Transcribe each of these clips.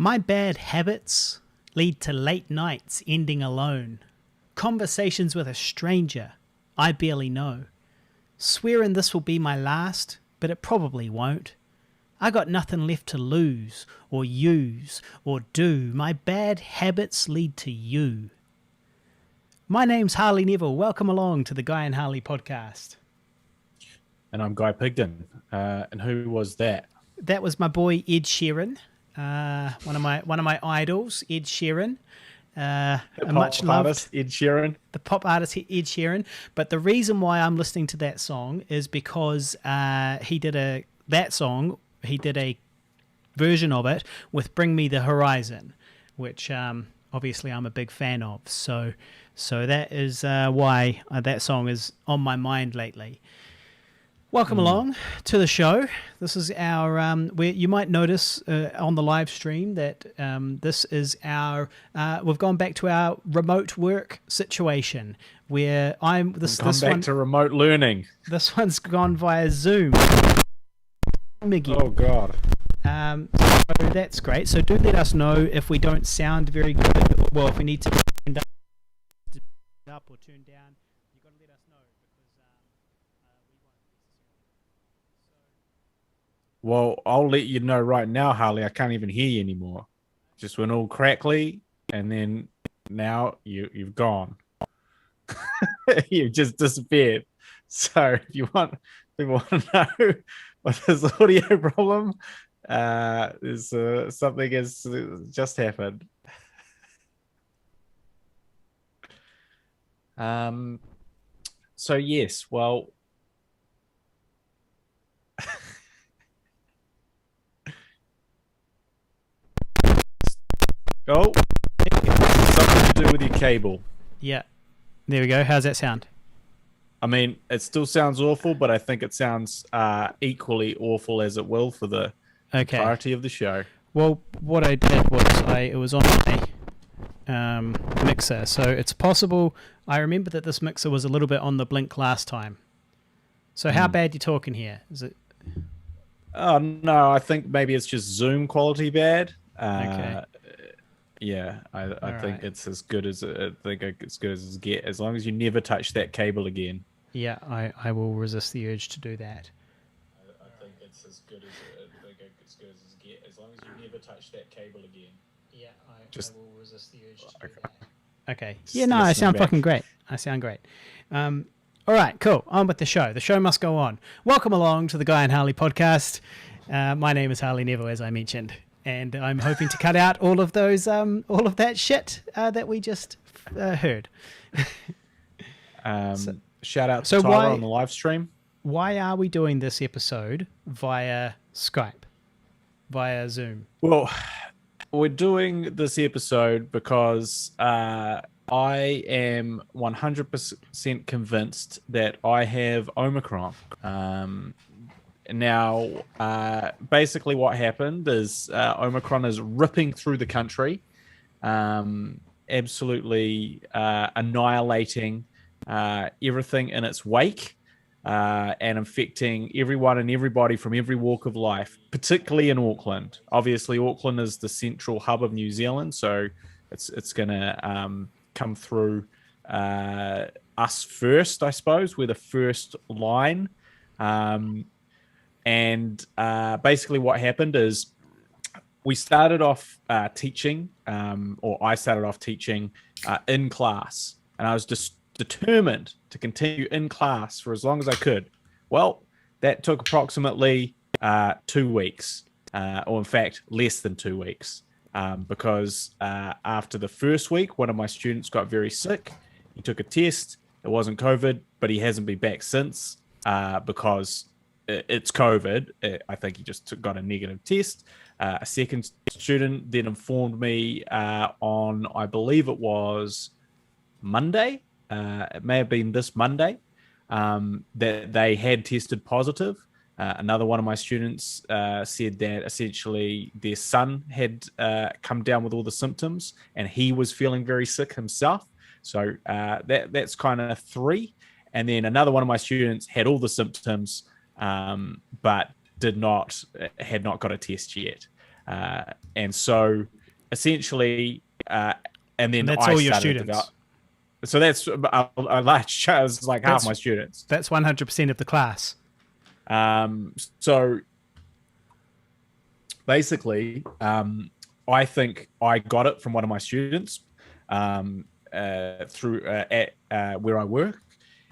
My bad habits lead to late nights ending alone. Conversations with a stranger I barely know. Swearing this will be my last, but it probably won't. I got nothing left to lose, or use, or do. My bad habits lead to you. My name's Harley Neville. Welcome along to the Guy and Harley podcast. And I'm Guy Pigden. And who was that? That was my boy Ed Sheeran, one of my idols, Ed Sheeran. The pop artist Ed Sheeran. The pop artist Ed Sheeran. But the reason why I'm listening to that song is because he did a version of it with "Bring Me the Horizon," which obviously I'm a big fan of. So that is why that song is on my mind lately. Welcome along to the show. This is our, where you might notice on the live stream that this is our, we've gone back to our remote work situation where to remote learning. This one's gone via Zoom. Oh God. So that's great. So do let us know if we don't sound very good. Well, if we need to turn up or turn down, you've got to let us know. Well, I'll let you know right now, Harley. I can't even hear you anymore. Just went all crackly, and then now you've gone. You've just disappeared. So if you want to know what this audio problem, there's something has just happened. So yes, well. Oh, something to do with your cable. Yeah. There we go. How's that sound? I mean, it still sounds awful, but I think it sounds equally awful as it will for the entirety of the show. Well, what I did was it was on my mixer, so it's possible. I remember that this mixer was a little bit on the blink last time. So how bad you talking here? Is it? Oh no, I think maybe it's just Zoom quality bad. Okay. Yeah, I think right. it's as good as it get. As long as you never touch that cable again. Yeah, I will resist the urge to do that. I think it's as good as it get. As long as you never touch that cable again. Yeah, I will resist the urge to do that. Okay. Just yeah, no, I sound back. fucking great. I sound great. All right, cool. On with the show. The show must go on. Welcome along to the Guy and Harley podcast. My name is Harley Neville, as I mentioned. And I'm hoping to cut out all of those, all of that shit that we just heard. Shout out to Tyler on the live stream. Why are we doing this episode via Skype, via Zoom? Well, we're doing this episode because I am 100% convinced that I have Omicron. Now, basically what happened is Omicron is ripping through the country, absolutely annihilating everything in its wake and infecting everyone and everybody from every walk of life, particularly in Auckland. Obviously, Auckland is the central hub of New Zealand, so it's going to come through us first, I suppose. We're the first line. And basically what happened is we started off teaching, or I started off teaching in class. And I was just determined to continue in class for as long as I could. Well, that took approximately 2 weeks, or in fact, less than 2 weeks. Because after the first week, one of my students got very sick. He took a test. It wasn't COVID, but he hasn't been back since because it's COVID. I think he just got a negative test. A second student then informed me on, I believe it was Monday. It may have been this Monday that they had tested positive. Another one of my students said that essentially their son had come down with all the symptoms and he was feeling very sick himself. So that's kind of 3. And then another one of my students had all the symptoms, but had not got a test yet. And so essentially, and then And that's I all your started students. so that's a large, it was like half my students. That's 100% of the class. So basically, I think I got it from one of my students through at where I work,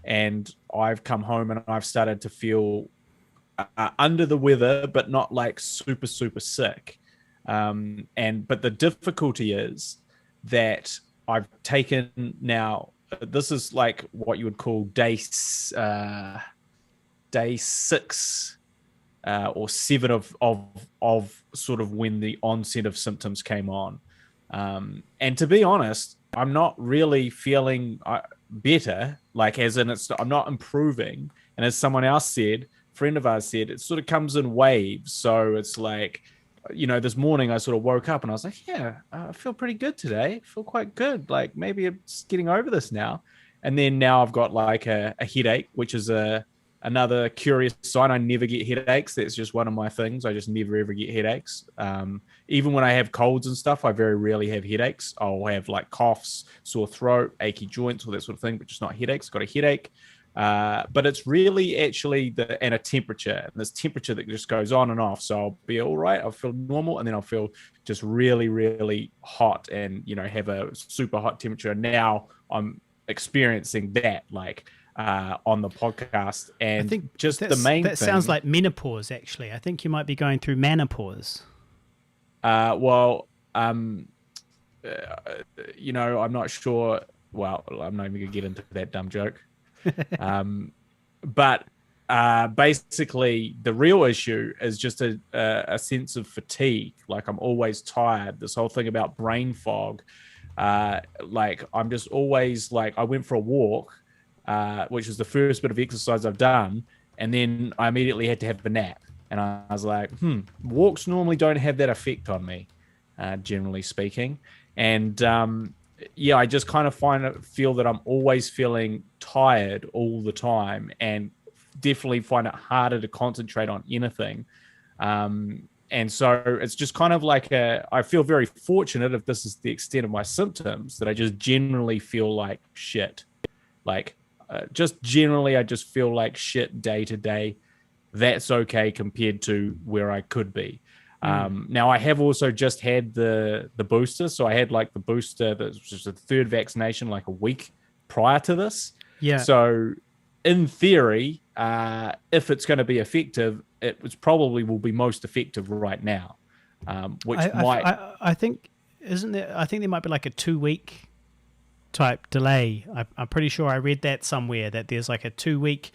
and I've come home and I've started to feel under the weather, but not like super sick. But the difficulty is that I've taken now. This is like what you would call day 6 or 7 of sort of when the onset of symptoms came on. And to be honest, I'm not really feeling better. Like, as in, I'm not improving. And as someone else said, friend of ours said, it sort of comes in waves. So it's like, this morning I sort of woke up and I was like, yeah, I feel pretty good today. I feel quite good. Like, maybe I'm just getting over this now. And then now I've got like a headache, which is another curious sign. I never get headaches. That's just one of my things. I just never ever get headaches. Even when I have colds and stuff, I very rarely have headaches. I'll have like coughs, sore throat, achy joints, all that sort of thing, but just not headaches. Got a headache. But it's really actually and a temperature, and this temperature that just goes on and off. So I'll be all right. I'll feel normal, and then I'll feel just really, really hot, and have a super hot temperature. And now I'm experiencing that, like on the podcast, and I think just the main thing. That sounds like menopause. Actually, I think you might be going through menopause. I'm not sure. Well, I'm not even gonna get into that dumb joke. But basically the real issue is just a sense of fatigue. Like, I'm always tired. This whole thing about brain fog, like I'm just always like, I went for a walk, which was the first bit of exercise I've done, and then I immediately had to have a nap, and I was like, walks normally don't have that effect on me, generally speaking. And I just kind of feel that I'm always feeling tired all the time, and definitely find it harder to concentrate on anything. And so it's just kind of like I feel very fortunate, if this is the extent of my symptoms, that I just generally feel like shit. Like, just generally, I just feel like shit day to day. That's okay compared to where I could be. Now, I have also just had the booster. So I had like the booster, that was just a third vaccination, like a week prior to this. Yeah. So in theory, if it's going to be effective, it was probably will be most effective right now. I think, isn't there? I think there might be like a 2-week type delay. I'm pretty sure I read that somewhere, that there's like a 2-week,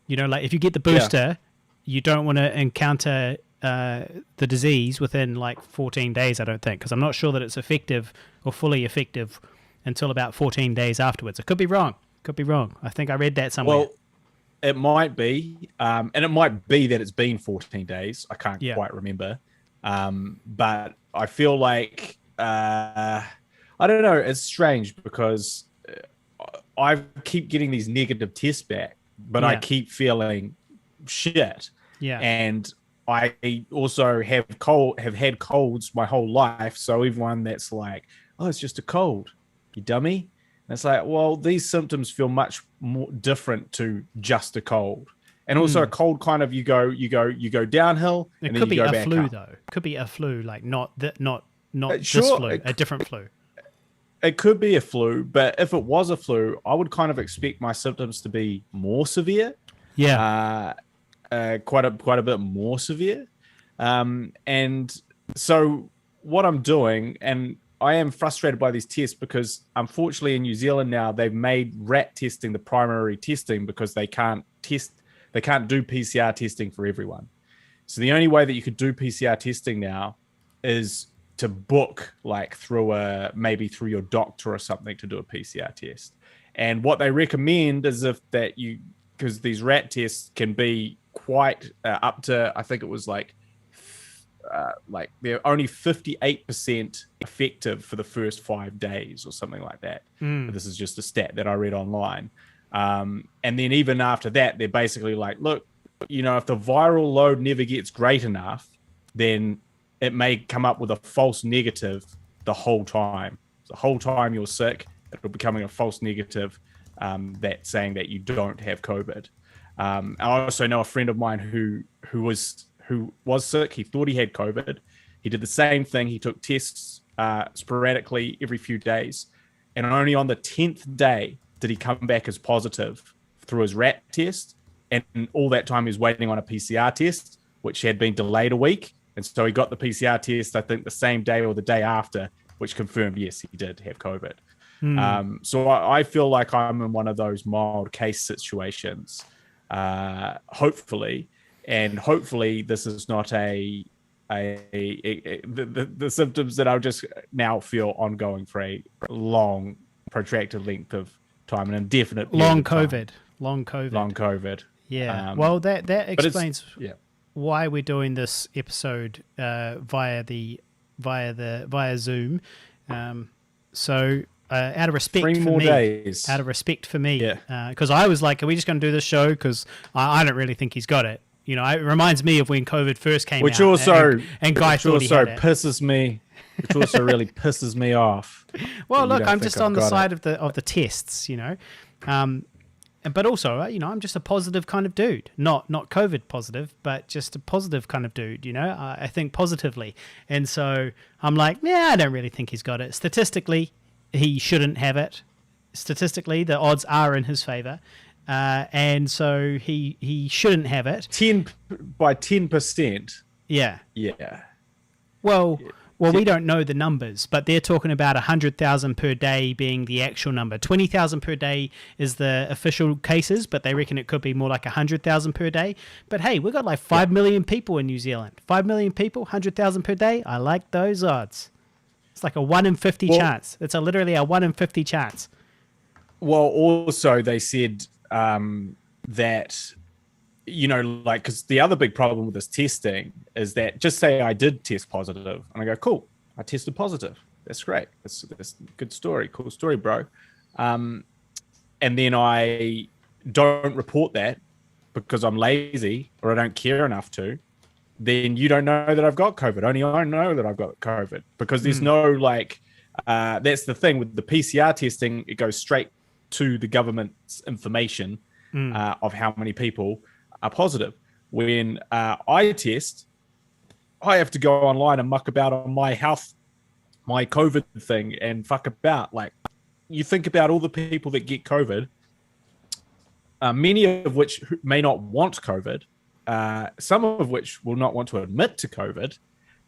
like if you get the booster, you don't want to encounter the disease within like 14 days, I don't think, because I'm not sure that it's effective or fully effective until about 14 days afterwards. I could be wrong. I think I read that somewhere. Well, it might be, and it might be that it's been 14 days. I can't quite remember. But I feel like, I don't know, it's strange because I keep getting these negative tests back, but I keep feeling shit. Yeah. And I also have had colds my whole life. So everyone that's like, oh, it's just a cold, you dummy. And it's like, well, these symptoms feel much more different to just a cold. And also a cold, kind of, you go downhill. It and could then be you go a back flu up. though. It could be a flu, like not this Sure, flu, a different flu. It could be a flu, but if it was a flu, I would kind of expect my symptoms to be more severe. Yeah. Quite a bit more severe. And so what I'm doing, and I am frustrated by these tests, because unfortunately in New Zealand now, they've made rat testing the primary testing, because they can't do PCR testing for everyone. So the only way that you could do PCR testing now is to book, like maybe through your doctor or something, to do a PCR test. And what they recommend is because these rat tests can be quite up to, I think it was like they're only 58% effective for the first 5 days or something like that. But this is just a stat that I read online. And then even after that, they're basically like, look, if the viral load never gets great enough, then it may come up with a false negative the whole time. The whole time you're sick, it'll be becoming a false negative that saying that you don't have COVID. I also know a friend of mine who was sick. He thought he had COVID. He did the same thing. He took tests sporadically every few days, and only on the 10th day did he come back as positive through his RAT test. And all that time he was waiting on a PCR test, which had been delayed a week. And so he got the PCR test, I think, the same day or the day after, which confirmed, yes, he did have COVID. So I feel like I'm in one of those mild case situations, hopefully. And hopefully this is not the symptoms that I'll just now feel ongoing for a long, protracted length of time, an indefinite long COVID. Yeah. Well, that explains why we're doing this episode via Zoom. So out of respect for me, because I was like, are we just going to do this show? Because I don't really think he's got it. You know, it reminds me of when COVID first came out. And Guy thought he had it. Which also really pisses me off. Well, look, I'm just on the side of the tests, you know. But also, you know, I'm just a positive kind of dude. Not COVID positive, but just a positive kind of dude, you know. I think positively. And so I'm like, I don't really think he's got it. Statistically, he shouldn't have it. Statistically, the odds are in his favor. And so he shouldn't have it. 10%. Yeah. Yeah. Well, we don't know the numbers, but they're talking about 100,000 per day being the actual number. 20,000 per day is the official cases, but they reckon it could be more like 100,000 per day. But hey, we've got like 5 million people in New Zealand. 5 million people, 100,000 per day. I like those odds. It's like a 1 in 50 chance. It's literally a 1 in 50 chance. Well, also they said that, you know, like, because the other big problem with this testing is that, just say I did test positive and I go, cool, I tested positive. That's great. That's a good story. Cool story, bro. And then I don't report that because I'm lazy or I don't care enough to. Then you don't know that I've got COVID. Only I know that I've got COVID because there's no that's the thing with the PCR testing. It goes straight to the government's information of how many people are positive. When I test, I have to go online and muck about on my COVID thing and fuck about. Like, you think about all the people that get COVID, many of which may not want COVID, some of which will not want to admit to COVID.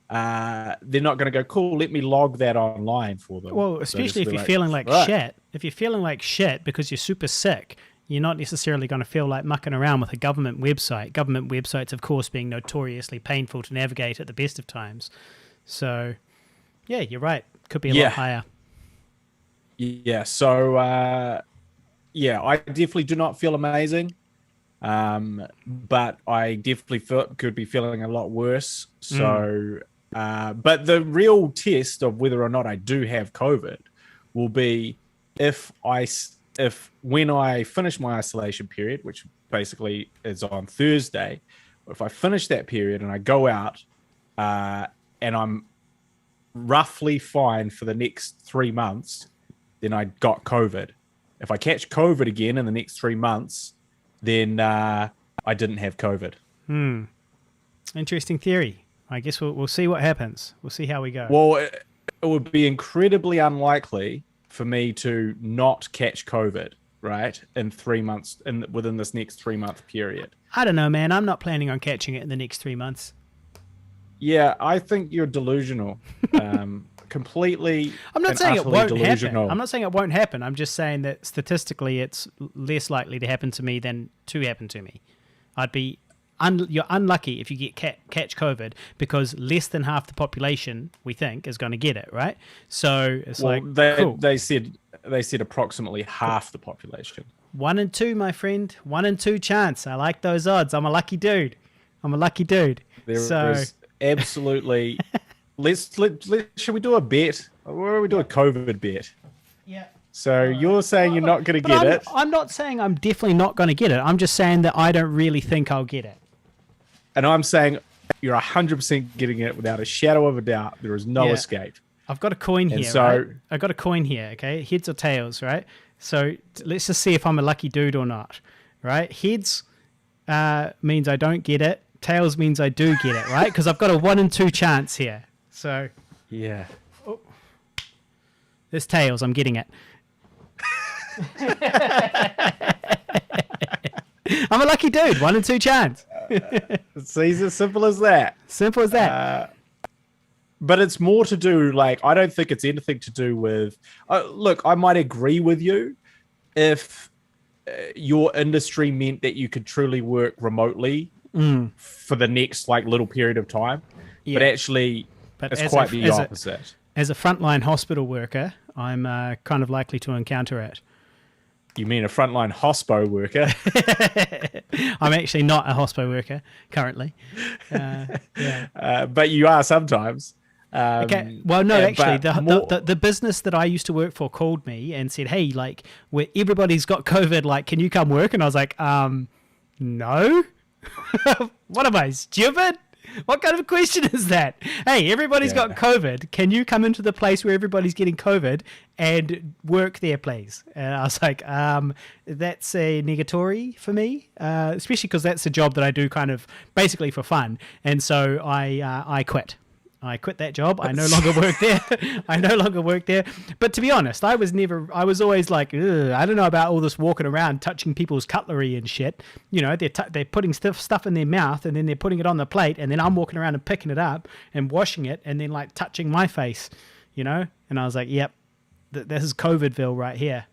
They're not going to go, cool, let me log that online for them. Well, especially if you're feeling like shit. If you're feeling like shit because you're super sick, you're not necessarily going to feel like mucking around with a government website. Government websites, of course, being notoriously painful to navigate at the best of times. So, yeah, you're right. Could be a lot higher. Yeah, so, I definitely do not feel amazing. But I definitely could be feeling a lot worse. So, but the real test of whether or not I do have COVID will be if when I finish my isolation period, which basically is on Thursday, if I finish that period and I go out, and I'm roughly fine for the next 3 months, then I got COVID. If I catch COVID again in the next 3 months, then I didn't have COVID. Interesting theory. I guess we'll see what happens. We'll see how we go. Well, it would be incredibly unlikely for me to not catch COVID, right, in 3 months, within this next 3 month period. I don't know, man. I'm not planning on catching it in the next 3 months. Yeah, I think you're delusional. Completely. I'm not saying it won't happen. I'm not saying it won't happen. I'm just saying that statistically it's less likely to happen to me than to happen to me. You're unlucky if you get catch COVID because less than half the population, we think, is going to get it, right? So it's cool. They said approximately half the population. 1 in 2, my friend. 1 in 2 chance. I like those odds. I'm a lucky dude. There's absolutely. Should we do a bet? Or do we do a COVID bet? Yeah. So you're saying you're not going to get it? I'm not saying I'm definitely not going to get it. I'm just saying that I don't really think I'll get it. And I'm saying You're 100% getting it without a shadow of a doubt. There is no escape. I've got a coin here, right? I've got a coin here, okay? Heads or tails, right? So let's just see if I'm a lucky dude or not, right? Heads means I don't get it. Tails means I do get it, right? Because I've got a 1 in 2 chance here. So yeah. Oh. There's tails. I'm getting it. I'm a lucky dude. 1 in 2 chance. It's as simple as that. Simple as that. But it's more to do, like, I don't think it's anything to do with... look, I might agree with you if your industry meant that you could truly work remotely for the next, like, little period of time. Yeah. But actually, it's quite the opposite. As a frontline hospital worker, I'm kind of likely to encounter it. You mean a frontline hospo worker? I'm actually not a hospo worker currently. Yeah. But you are sometimes. Okay. Well, no, actually, the business that I used to work for called me and said, "Hey, like, everybody's got COVID. Like, can you come work?" And I was like, no. What am I, stupid? What kind of a question is that? Hey, everybody's got COVID. Can you come into the place where everybody's getting COVID and work there, please? And I was like, that's a negatory for me, especially because that's a job that I do kind of basically for fun. And so I quit. I quit that job. I no longer work there. But to be honest, I was always like, I don't know about all this walking around touching people's cutlery and shit. You know, they're putting stuff in their mouth and then they're putting it on the plate and then I'm walking around and picking it up and washing it and then like touching my face, you know? And I was like, yep, this is Covertville right here.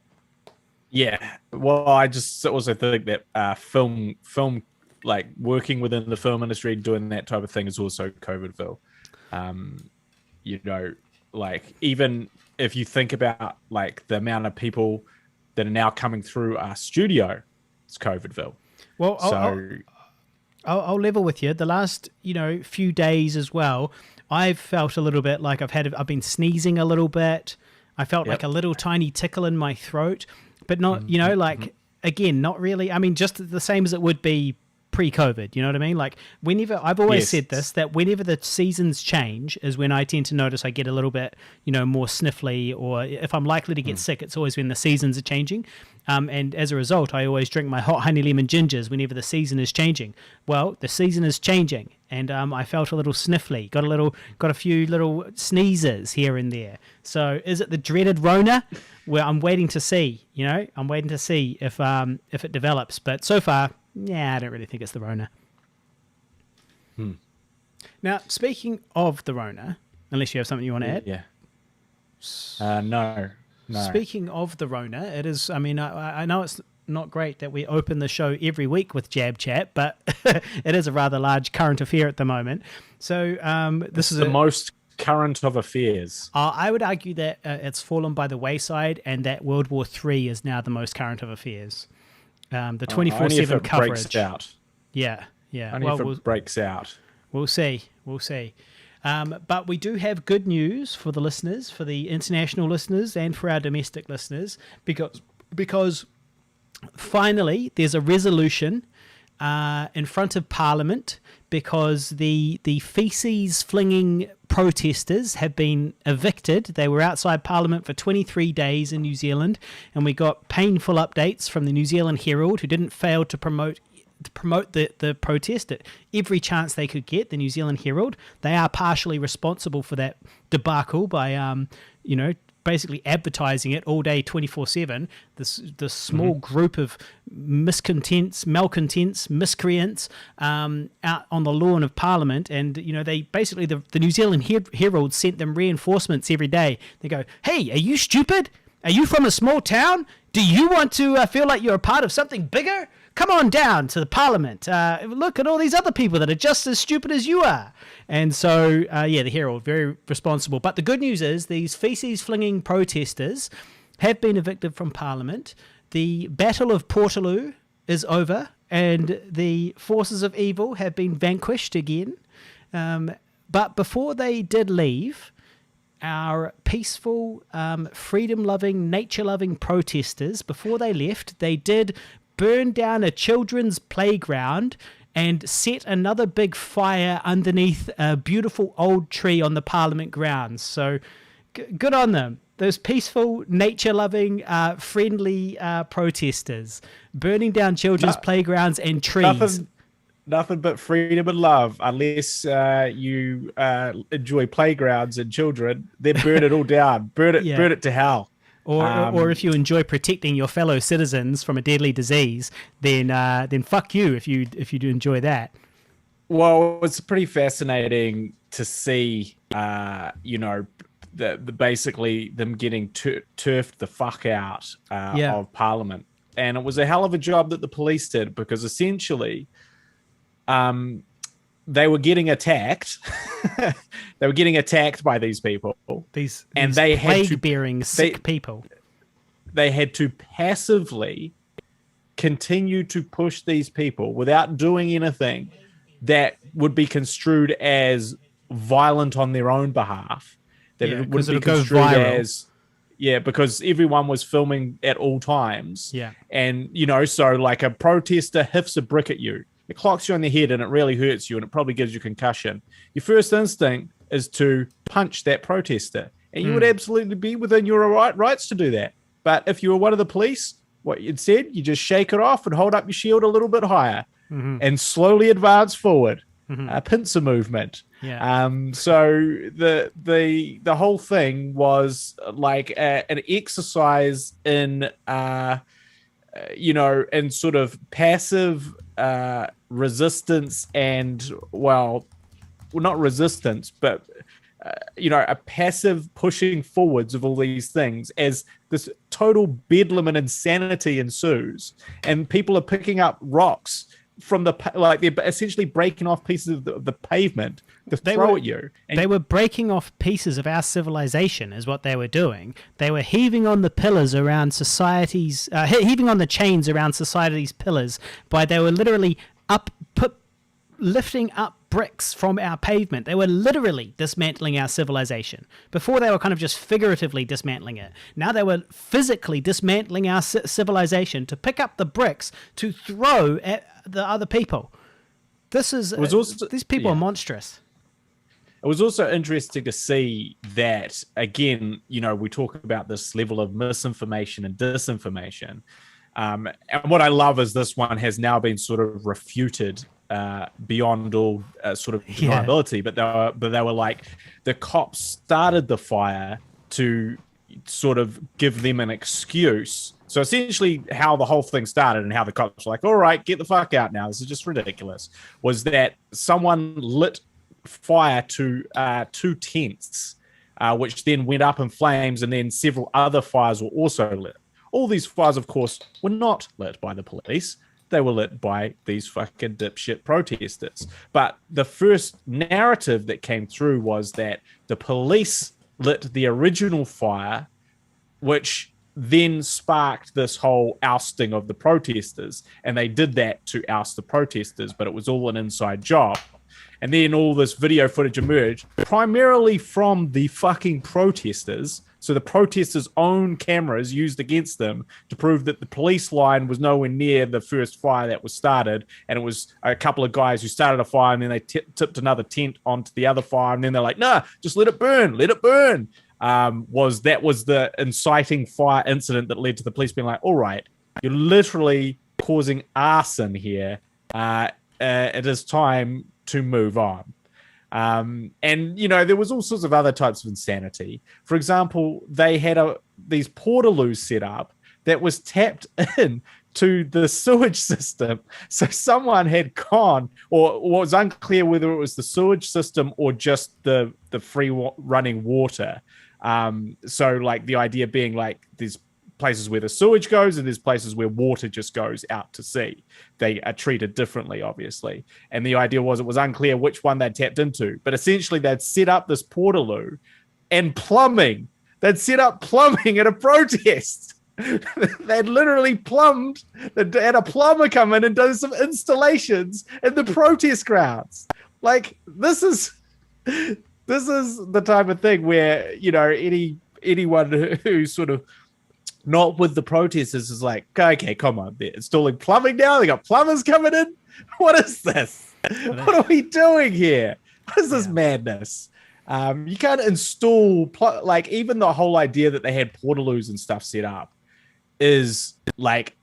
Yeah. Well, I just also think that film, like working within the film industry, doing that type of thing is also Covertville. You know, like even if you think about like the amount of people that are now coming through our studio, it's Covertville. Well, I'll level with you. The last, few days as well, I've felt a little bit like I've been sneezing a little bit. I felt like a little tiny tickle in my throat, but not, again, not really. I mean, just the same as it would be pre-COVID, you know what I mean? Like I've always said this, that whenever the seasons change is when I tend to notice I get a little bit, more sniffly, or if I'm likely to get sick, it's always when the seasons are changing. And as a result, I always drink my hot honey lemon gingers whenever the season is changing. Well, the season is changing and I felt a little sniffly, got a few little sneezes here and there. So is it the dreaded Rona? Well, I'm waiting to see, I'm waiting to see if it develops, but so far, I don't really think it's the Rona. Now, speaking of the Rona, unless you have something you want to add? Yeah. No. Speaking of the Rona, it is, I mean, I know it's not great that we open the show every week with Jab Chat, but it is a rather large current affair at the moment. So this is the most current of affairs. I would argue that it's fallen by the wayside and that World War III is now the most current of affairs. The 24/7 coverage. Breaks out. Yeah. Only if it breaks out. We'll see. But we do have good news for the listeners, for the international listeners, and for our domestic listeners, because finally there's a resolution in front of Parliament, because the feces-flinging protesters have been evicted. They were outside Parliament for 23 days in New Zealand, and we got painful updates from the New Zealand Herald, who didn't fail to promote the protest at every chance they could get. The New Zealand Herald, they are partially responsible for that debacle by basically advertising it all day 24/7. This small group of malcontents, miscreants out on the lawn of Parliament, and they basically the New Zealand Herald sent them reinforcements every day. They go, "Hey, are you stupid? Are you from a small town? Do you want to feel like you're a part of something bigger? Come on down to the Parliament. Look at all these other people that are just as stupid as you are." And so, the Herald, very responsible. But the good news is these feces-flinging protesters have been evicted from Parliament. The Battle of Portaloo is over, and the forces of evil have been vanquished again. But before they did leave, our peaceful, freedom-loving, nature-loving protesters, before they left, they did burn down a children's playground and set another big fire underneath a beautiful old tree on the Parliament grounds. So good on them. Those peaceful, nature-loving, friendly protesters burning down children's playgrounds and trees. Nothing but freedom and love, unless you enjoy playgrounds and children. Then burn it all down. Burn it to hell. Or if you enjoy protecting your fellow citizens from a deadly disease, then fuck you if you do enjoy that. Well, it's pretty fascinating to see, basically them getting turfed the fuck out of Parliament, and it was a hell of a job that the police did, because essentially, they were getting attacked. They were getting attacked by these people. These they had plague-bearing sick people. They had to passively continue to push these people without doing anything that would be construed as violent on their own behalf. That it would be construed as... Yeah, because everyone was filming at all times. Yeah. And, so like a protester hiffs a brick at you. It clocks you on the head and it really hurts you and it probably gives you concussion. Your first instinct is to punch that protester. And you would absolutely be within your rights to do that. But if you were one of the police, what you'd said, you just shake it off and hold up your shield a little bit higher and slowly advance forward. A pincer movement. Yeah. So the whole thing was like an exercise in in sort of passive resistance and not resistance, but a passive pushing forwards of all these things as this total bedlam and insanity ensues, and people are picking up rocks from they're essentially breaking off pieces of the pavement to throw at you. And they were breaking off pieces of our civilization is what they were doing. They were heaving on the pillars around society's, heaving on the chains around society's pillars they were literally lifting up bricks from our pavement. They were literally dismantling our civilization. Before they were kind of just figuratively dismantling it. Now they were physically dismantling our civilization to pick up the bricks to throw at the other people. These people are monstrous. It was also interesting to see that, again, we talk about this level of misinformation and disinformation. And what I love is this one has now been sort of refuted beyond all sort of deniability. But they were like, the cops started the fire to sort of give them an excuse. So essentially how the whole thing started and how the cops were like, all right, get the fuck out now. This is just ridiculous. Was that someone lit fire to 2 tents, which then went up in flames, and then several other fires were also lit. All these fires, of course, were not lit by the police. They were lit by these fucking dipshit protesters. But the first narrative that came through was that the police lit the original fire, which then sparked this whole ousting of the protesters. And they did that to oust the protesters, but it was all an inside job. And then all this video footage emerged, primarily from the fucking protesters. So the protesters' own cameras used against them to prove that the police line was nowhere near the first fire that was started. And it was a couple of guys who started a fire, and then they tipped another tent onto the other fire. And then they're like, nah, just let it burn, let it burn. Was the inciting fire incident that led to the police being like, all right, you're literally causing arson here. It is time to move on. And, there was all sorts of other types of insanity. For example, they had these portaloos set up that was tapped in to the sewage system. So someone had gone, or it was unclear whether it was the sewage system or just the free running water. So like the idea being like there's places where the sewage goes and there's places where water just goes out to sea. They are treated differently, obviously. And the idea was it was unclear which one they'd tapped into. But essentially they'd set up this portaloo and plumbing. They'd set up plumbing at a protest. They'd literally plumbed. They had a plumber come in and do some installations in the protest grounds. Like, this is the type of thing where, anyone who's sort of not with the protesters is like, okay, come on, they're installing plumbing now. They got plumbers coming in. What is this? What are we doing here? What is this madness? You can't install like even the whole idea that they had portaloos and stuff set up is like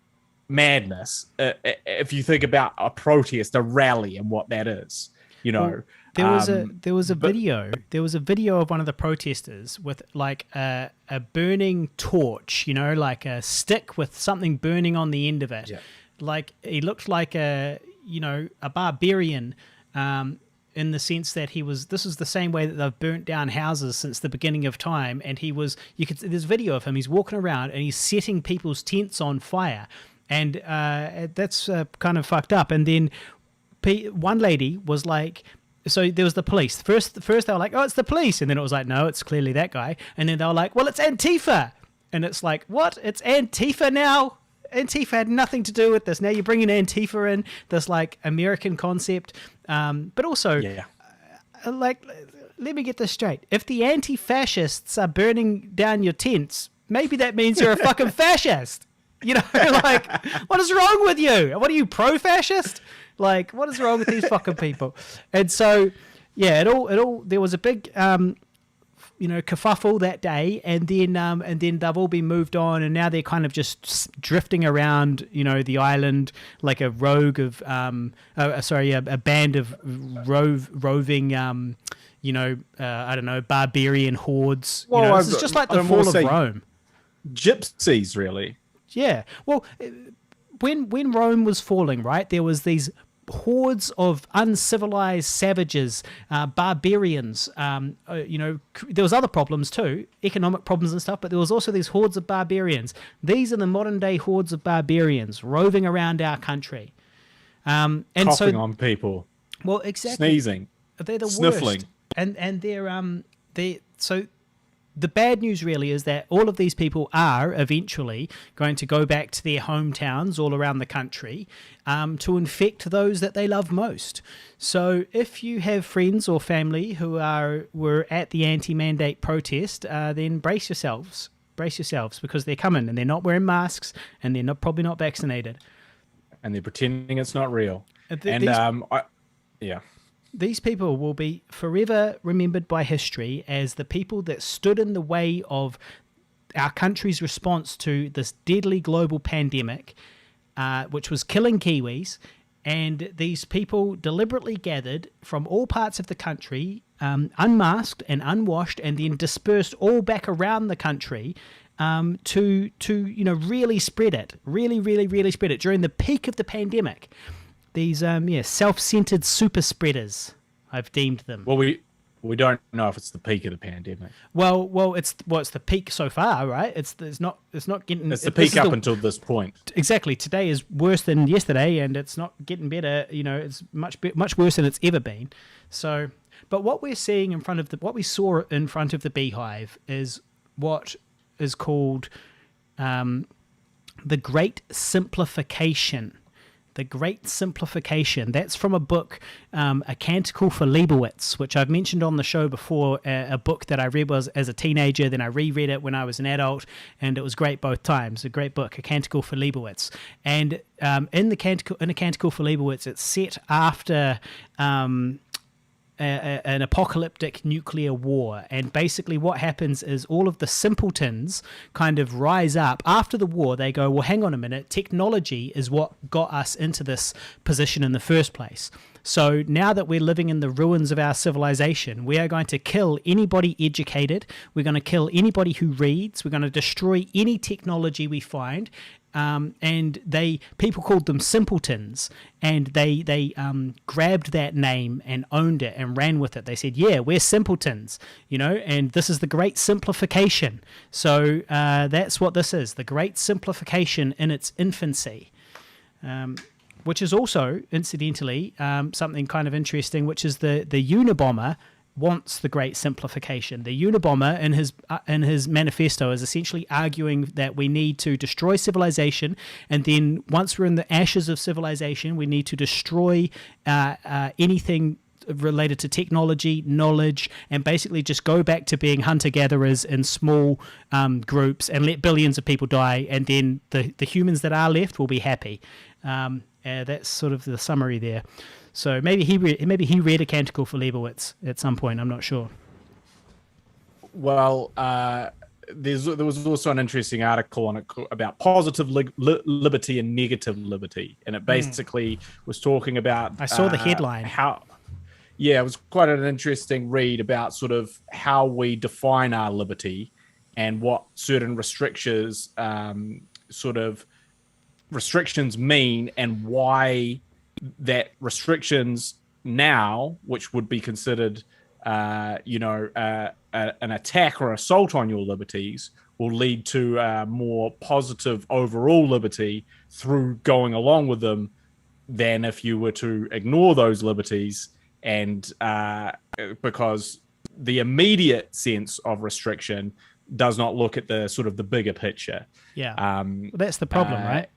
madness. If you think about a protest, a rally, and what that is, you know. Well, there was a video of one of the protesters with like a burning torch, you know, like a stick with something burning on the end of it. Yeah. Like he looked like a barbarian, in the sense that this is the same way that they've burnt down houses since the beginning of time. And there's video of him, he's walking around and he's setting people's tents on fire. And that's kind of fucked up. And then one lady was like, so there was the police. First they were like, oh, it's the police. And then it was like, no, it's clearly that guy. And then they were like, well, it's Antifa. And it's like, what? It's Antifa now? Antifa had nothing to do with this. Now you're bringing Antifa in, this like American concept. But also, like, let me get this straight. If the anti-fascists are burning down your tents, maybe that means you're a fucking fascist. You know, like, what is wrong with you? What are you, pro-fascist? Like, what is wrong with these fucking people? And so, yeah, there was a big, kerfuffle that day, and then they've all been moved on, and now they're kind of just drifting around, you know, the island like a rogue of, a band of roving, I don't know, barbarian hordes. Well, you know, it's just like the fall of Rome. Gypsies, really. Yeah. Well, when Rome was falling, right, there was these hordes of uncivilized savages, barbarians. There was other problems too, economic problems and stuff, but there was also these hordes of barbarians. These are the modern day hordes of barbarians roving around our country. And coughing on people. Well, exactly. Sneezing. They're the sniffling. Worst. And so the bad news really is that all of these people are eventually going to go back to their hometowns all around the country to infect those that they love most. So if you have friends or family who were at the anti-mandate protest, then brace yourselves because they're coming and they're not wearing masks and they're probably not vaccinated. And they're pretending it's not real. These people will be forever remembered by history as the people that stood in the way of our country's response to this deadly global pandemic, which was killing Kiwis. And these people deliberately gathered from all parts of the country, unmasked and unwashed, and then dispersed all back around the country to really spread it, really spread it during the peak of the pandemic. These self-centered super spreaders, I've deemed them. Well, we don't know if it's the peak of the pandemic. Well, it's the peak so far, right? It's not getting. It's the peak up until this point. Exactly. Today is worse than yesterday, and it's not getting better. You know, it's much worse than it's ever been. So, but what we're seeing what we saw in front of the Beehive is what is called the Great Simplification. The Great Simplification. That's from a book, A Canticle for Leibowitz, which I've mentioned on the show before, a book that I read as a teenager, then I reread it when I was an adult, and it was great both times. A great book, A Canticle for Leibowitz. And in A Canticle for Leibowitz, it's set after an apocalyptic nuclear war, and basically what happens is all of the simpletons kind of rise up after the war. They go, well, hang on a minute, technology is what got us into this position in the first place. So now that we're living in the ruins of our civilization, we are going to kill anybody educated, we're going to kill anybody who reads, we're going to destroy any technology we find. And people called them simpletons, and they grabbed that name and owned it and ran with it. They said, yeah, we're simpletons, and this is the Great Simplification. So that's what this is, the Great Simplification in its infancy, which is also, incidentally, something kind of interesting, which is the Unabomber wants the Great Simplification. The Unabomber in his manifesto is essentially arguing that we need to destroy civilization, and then once we're in the ashes of civilization, we need to destroy anything related to technology, knowledge, and basically just go back to being hunter-gatherers in small groups and let billions of people die, and then the humans that are left will be happy. That's sort of the summary there. So maybe he read a canticle for Leibowitz at some point. I'm not sure. Well, there was also an interesting article on it about positive liberty and negative liberty, and it basically was talking about. I saw the headline. It was quite an interesting read about sort of how we define our liberty and what certain restrictions mean, and why that restrictions now, which would be considered, an attack or assault on your liberties, will lead to a more positive overall liberty through going along with them than if you were to ignore those liberties. And because the immediate sense of restriction does not look at the sort of the bigger picture. Yeah. Well, that's the problem, right?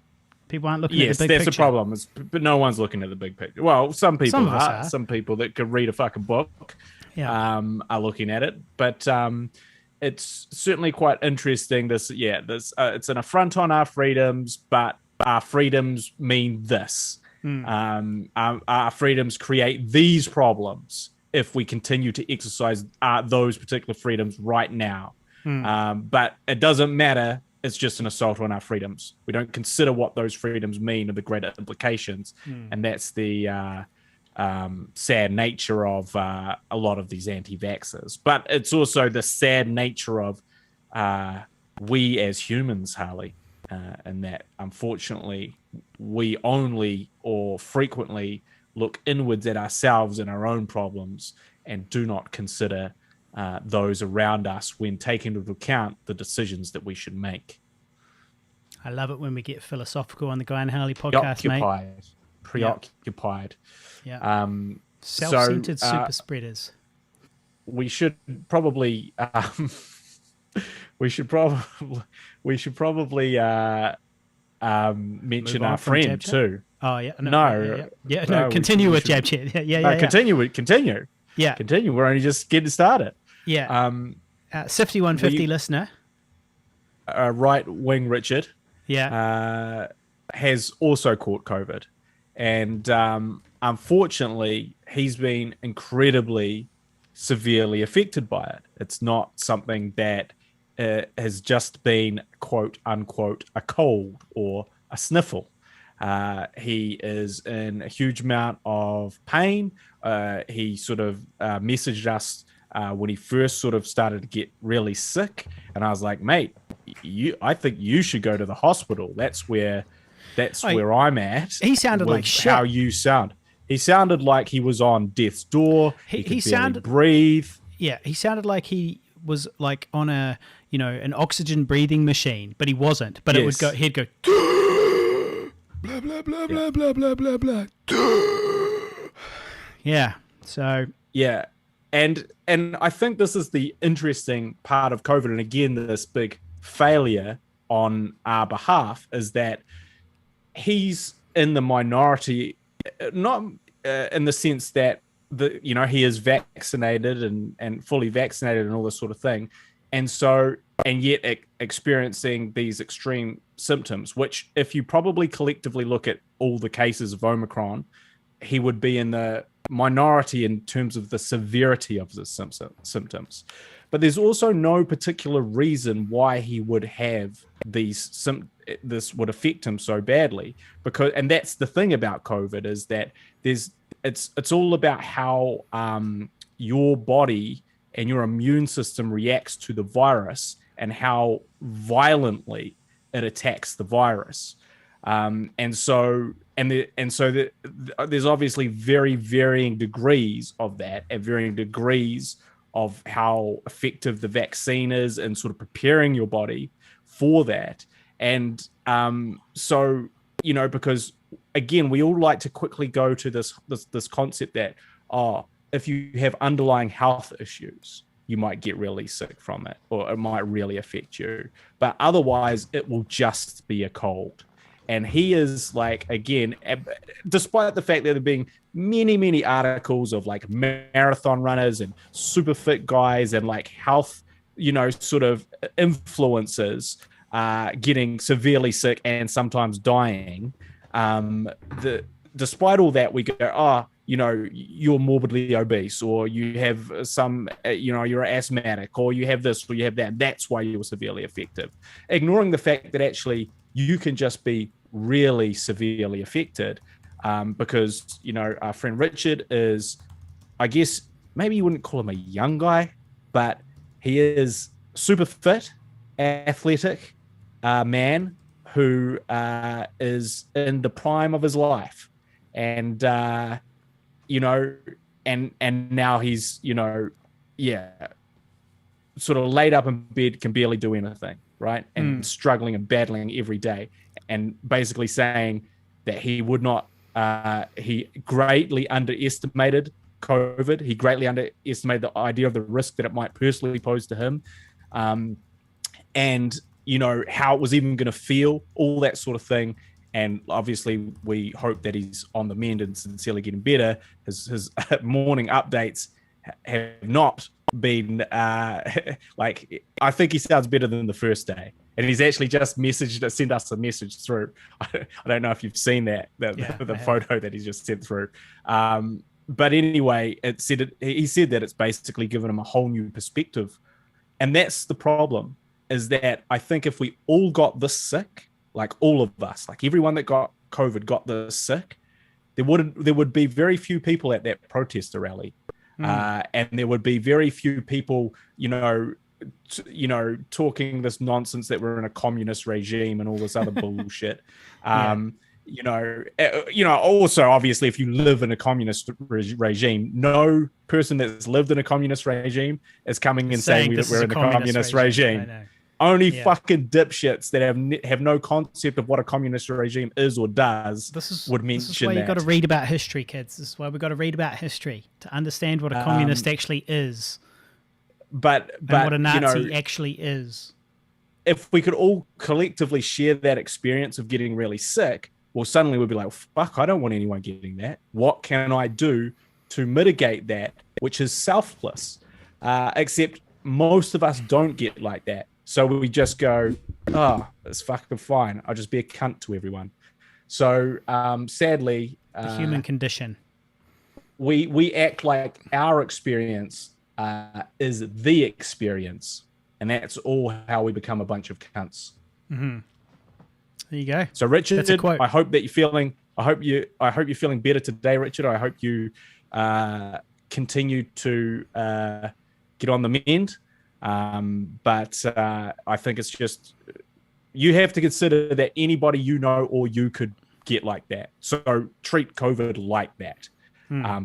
People aren't looking at the big picture. Yes, that's the problem. But no one's looking at the big picture. Well, some people are. Some people that could read a fucking book are looking at it. But it's certainly quite interesting. It's an affront on our freedoms, but our freedoms mean this. Our freedoms create these problems if we continue to exercise those particular freedoms right now. But it doesn't matter. It's just an assault on our freedoms. We don't consider what those freedoms mean and the greater implications. And that's the sad nature of a lot of these anti-vaxxers. But it's also the sad nature of we as humans, Harley, and that unfortunately we only or frequently look inwards at ourselves and our own problems and do not consider those around us when taking into account the decisions that we should make. I love it when we get philosophical on the Guy and Harley podcast, Preoccupied. Yeah. Self-centered super spreaders. We should probably mention our friend too. Oh yeah. No. Continue with Jab Chat. Yeah. Continue. Yeah. Continue. We're only just getting started. Yeah. 5150 listener. Right wing Richard. Yeah. Has also caught COVID, and unfortunately, he's been incredibly severely affected by it. It's not something that has just been quote unquote a cold or a sniffle. He is in a huge amount of pain. He sort of messaged us when he first sort of started to get really sick, and I was like, mate, I think you should go to the hospital. That's where I'm at. He sounded like shit. How you sound. He sounded like he was on death's door. He could barely breathe. Yeah, he sounded like he was like on an oxygen breathing machine, but he wasn't. But it would go. He'd go. Blah blah blah blah blah blah blah blah. Yeah. So. Yeah, and I think this is the interesting part of COVID, and again, this big failure on our behalf is that he's in the minority, not in the sense that he is vaccinated and fully vaccinated and all this sort of thing, and yet experiencing these extreme symptoms, which if you probably collectively look at all the cases of Omicron, he would be in the minority in terms of the severity of the symptoms. But there's also no particular reason why he would have this would affect him so badly, and that's the thing about COVID is that it's all about how your body and your immune system reacts to the virus and how violently it attacks the virus. There's obviously very varying degrees of that, and varying degrees of how effective the vaccine is and sort of preparing your body for that. And because again, we all like to quickly go to this concept that, if you have underlying health issues, you might get really sick from it, or it might really affect you. But otherwise, it will just be a cold. And he is like, again, despite the fact that there have been many, many articles of like marathon runners and super fit guys and like health, sort of influencers getting severely sick and sometimes dying. Despite all that, we go, oh, you're morbidly obese, or you have some, you're asthmatic, or you have this, or you have that. And that's why you were severely affected. Ignoring the fact that actually you can just be really severely affected, because, our friend Richard is, I guess, maybe you wouldn't call him a young guy, but he is super fit, athletic man who is in the prime of his life. And, and now he's, sort of laid up in bed, can barely do anything, right? And struggling and battling every day, and basically saying that he would not, he greatly underestimated COVID. He greatly underestimated the idea of the risk that it might personally pose to him. And, how it was even going to feel, all that sort of thing. And obviously, we hope that he's on the mend and sincerely getting better. His morning updates have not been like, I think he sounds better than the first day. And he's actually just sent us a message through. I don't know if you've seen the photo that he's just sent through. But anyway, he said that it's basically given him a whole new perspective. And that's the problem, is that I think if we all got this sick, like all of us, like everyone that got COVID got this sick, there would be very few people at that protester rally. And there would be very few people, talking this nonsense that we're in a communist regime and all this other bullshit. Also, obviously, if you live in a communist regime, no person that's lived in a communist regime is coming and saying we're in a communist regime. Only fucking dipshits that have no concept of what a communist regime is or does would mention that. This is why you've got to read about history, kids. This is why we've got to read about history to understand what a communist actually is. But what a Nazi actually is. If we could all collectively share that experience of getting really sick, well, suddenly we'd be like, fuck, I don't want anyone getting that. What can I do to mitigate that, which is selfless? Except most of us don't get like that. So we just go, oh, it's fucking fine. I'll just be a cunt to everyone. So sadly... the human condition. We act like our experience is the experience. And that's all how we become a bunch of cunts. Mm-hmm. There you go. So Richard, I hope that you're feeling... I hope you're feeling better today, Richard. I hope you continue to get on the mend. But I think it's just, you have to consider that anybody you know or you could get like that. So treat COVID like that,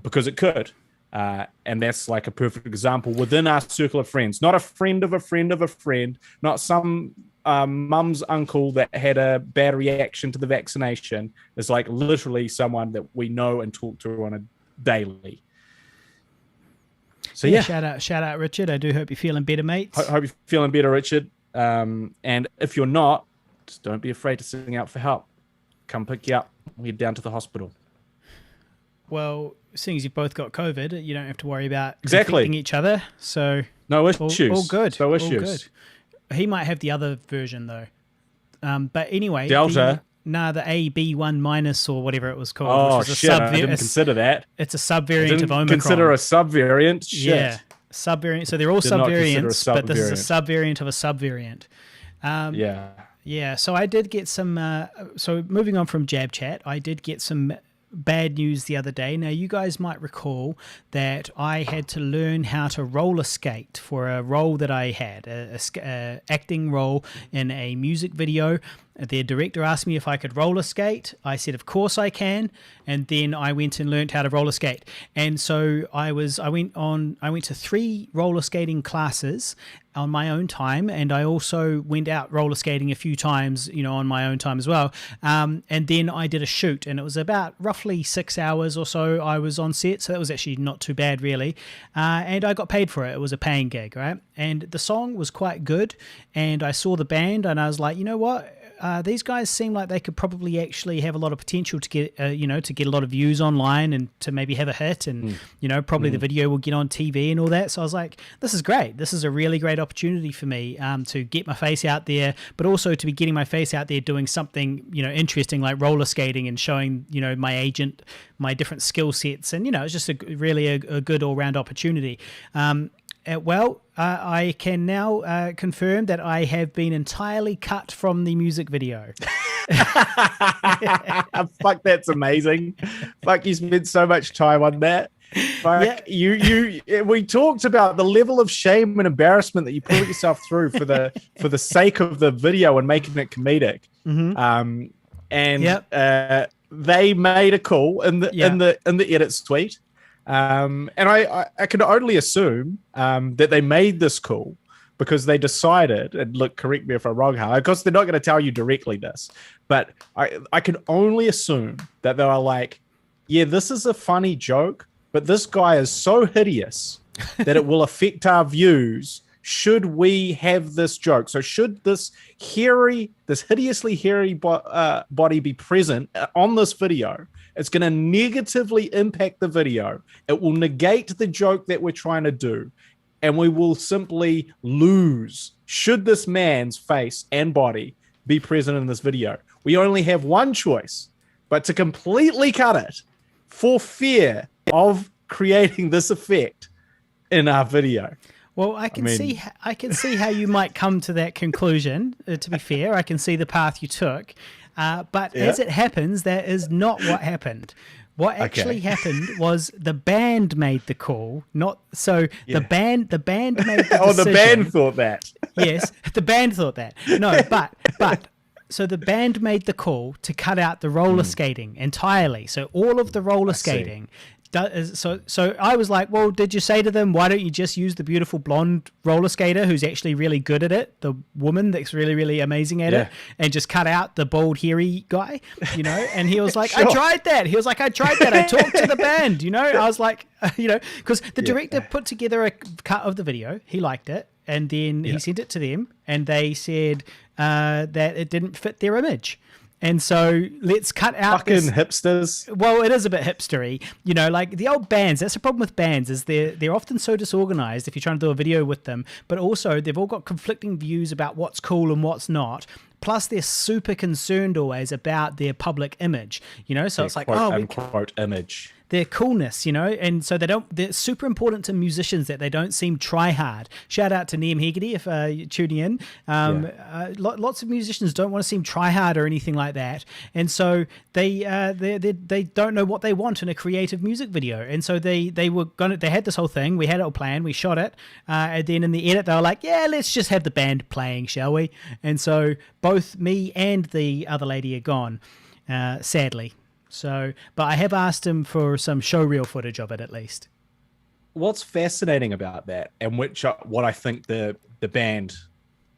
because it could. And that's like a perfect example within our circle of friends, not a friend of a friend of a friend, not some mum's uncle that had a bad reaction to the vaccination. It's like literally someone that we know and talk to on a daily. So yeah, shout out, Richard. I do hope you're feeling better, mate. Hope you're feeling better, Richard. And if you're not, just don't be afraid to sing out for help. Come pick you up. We'll head down to the hospital. Well, seeing as you've both got COVID, you don't have to worry about exactly infecting each other. So no issues. All good. No issues. All good. He might have the other version though. But anyway, Delta. The AB1 minus or whatever it was called. Oh, which is shit, I didn't consider that. It's a subvariant of Omicron. Consider a subvariant? Shit. Yeah, subvariant. So they're all subvariants, but this is a subvariant of a subvariant. Yeah, so I did get some... so moving on from Jab Chat, I did get some bad news the other day. Now, you guys might recall that I had to learn how to roller skate for a role that I had, a acting role in a music video. The director asked me if I could roller skate. I said, of course I can. And then I went and learned how to roller skate. And so I went to 3 roller skating classes on my own time. And I also went out roller skating a few times, on my own time as well. And then I did a shoot, and it was about roughly 6 hours or so I was on set. So that was actually not too bad, really. And I got paid for it. It was a paying gig, right? And the song was quite good. And I saw the band and I was like, you know what? these guys seem like they could probably actually have a lot of potential to get, to get a lot of views online and to maybe have a hit, and probably the video will get on TV and all that. So I was like, this is great. This is a really great opportunity for me to get my face out there, but also to be getting my face out there doing something interesting like roller skating and showing my agent my different skill sets, and it's just really a good all round opportunity. I can now confirm that I have been entirely cut from the music video. Fuck, that's amazing. Fuck, you spent so much time on that. Fuck, we talked about the level of shame and embarrassment that you put yourself through for the sake of the video and making it comedic. They made a call in the edit suite. And I can only assume that they made this call because they decided, and look, correct me if I'm wrong, Hal, because they're not going to tell you directly this, but I can only assume that they were like, yeah, this is a funny joke, but this guy is so hideous that it will affect our views should we have this joke. So should this hideously hairy body be present on this video, it's going to negatively impact the video. It will negate the joke that we're trying to do. And we will simply lose should this man's face and body be present in this video. We only have one choice, but to completely cut it for fear of creating this effect in our video. Well, I can see how you might come to that conclusion. To be fair, I can see the path you took. But as it happens, that is not what happened. What actually happened was the band made the call, the band made the decision. Oh, the band thought that. Yes, the band thought that. No, but so the band made the call to cut out the roller skating entirely. So all of the roller skating. So I was like, well, did you say to them, why don't you just use the beautiful blonde roller skater who's actually really good at it, the woman that's really, really amazing at it, and just cut out the bald, hairy guy, And he was like, I tried that. He was like, I tried that. I talked to the band, I was like, because the director put together a cut of the video. He liked it. And then he sent it to them, and they said that it didn't fit their image. And so let's cut out fucking hipsters. Well, it is a bit hipstery, like the old bands. That's the problem with bands, is they're often so disorganized if you're trying to do a video with them, but also they've all got conflicting views about what's cool and what's not. Plus, they're super concerned always about their public image, So it's like, quote unquote image. Their coolness, and so they're super important to musicians that they don't seem try hard. Shout out to Liam Hegarty if you're tuning in. Lots of musicians don't want to seem try hard or anything like that, and so they don't know what they want in a creative music video, and so they had this whole thing. We had it all planned, we shot it, and then in the edit they were like, yeah, let's just have the band playing, shall we? And so both me and the other lady are gone, sadly. So, but I have asked him for some showreel footage of it at least. What's fascinating about that, and what I think the band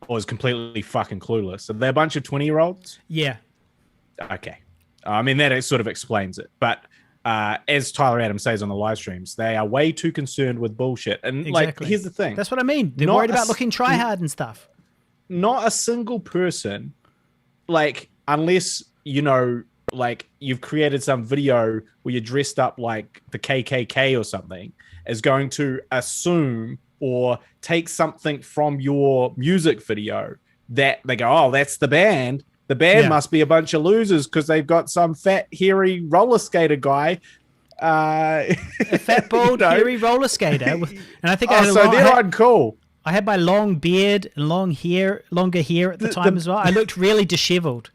was completely fucking clueless. So they're a bunch of 20-year-olds? Yeah. Okay. I mean, that sort of explains it. But as Tyler Adams says on the live streams, they are way too concerned with bullshit. And exactly. Here's the thing. That's what I mean. They're worried about looking try hard and stuff. Not a single person, unless, you've created some video where you're dressed up like the KKK or something, is going to assume or take something from your music video that they go, oh, that's the band. The band must be a bunch of losers because they've got some fat, hairy roller skater guy. A fat, bald, hairy roller skater. And I think they're uncool. I had my long beard and longer hair at the time as well. I looked really disheveled.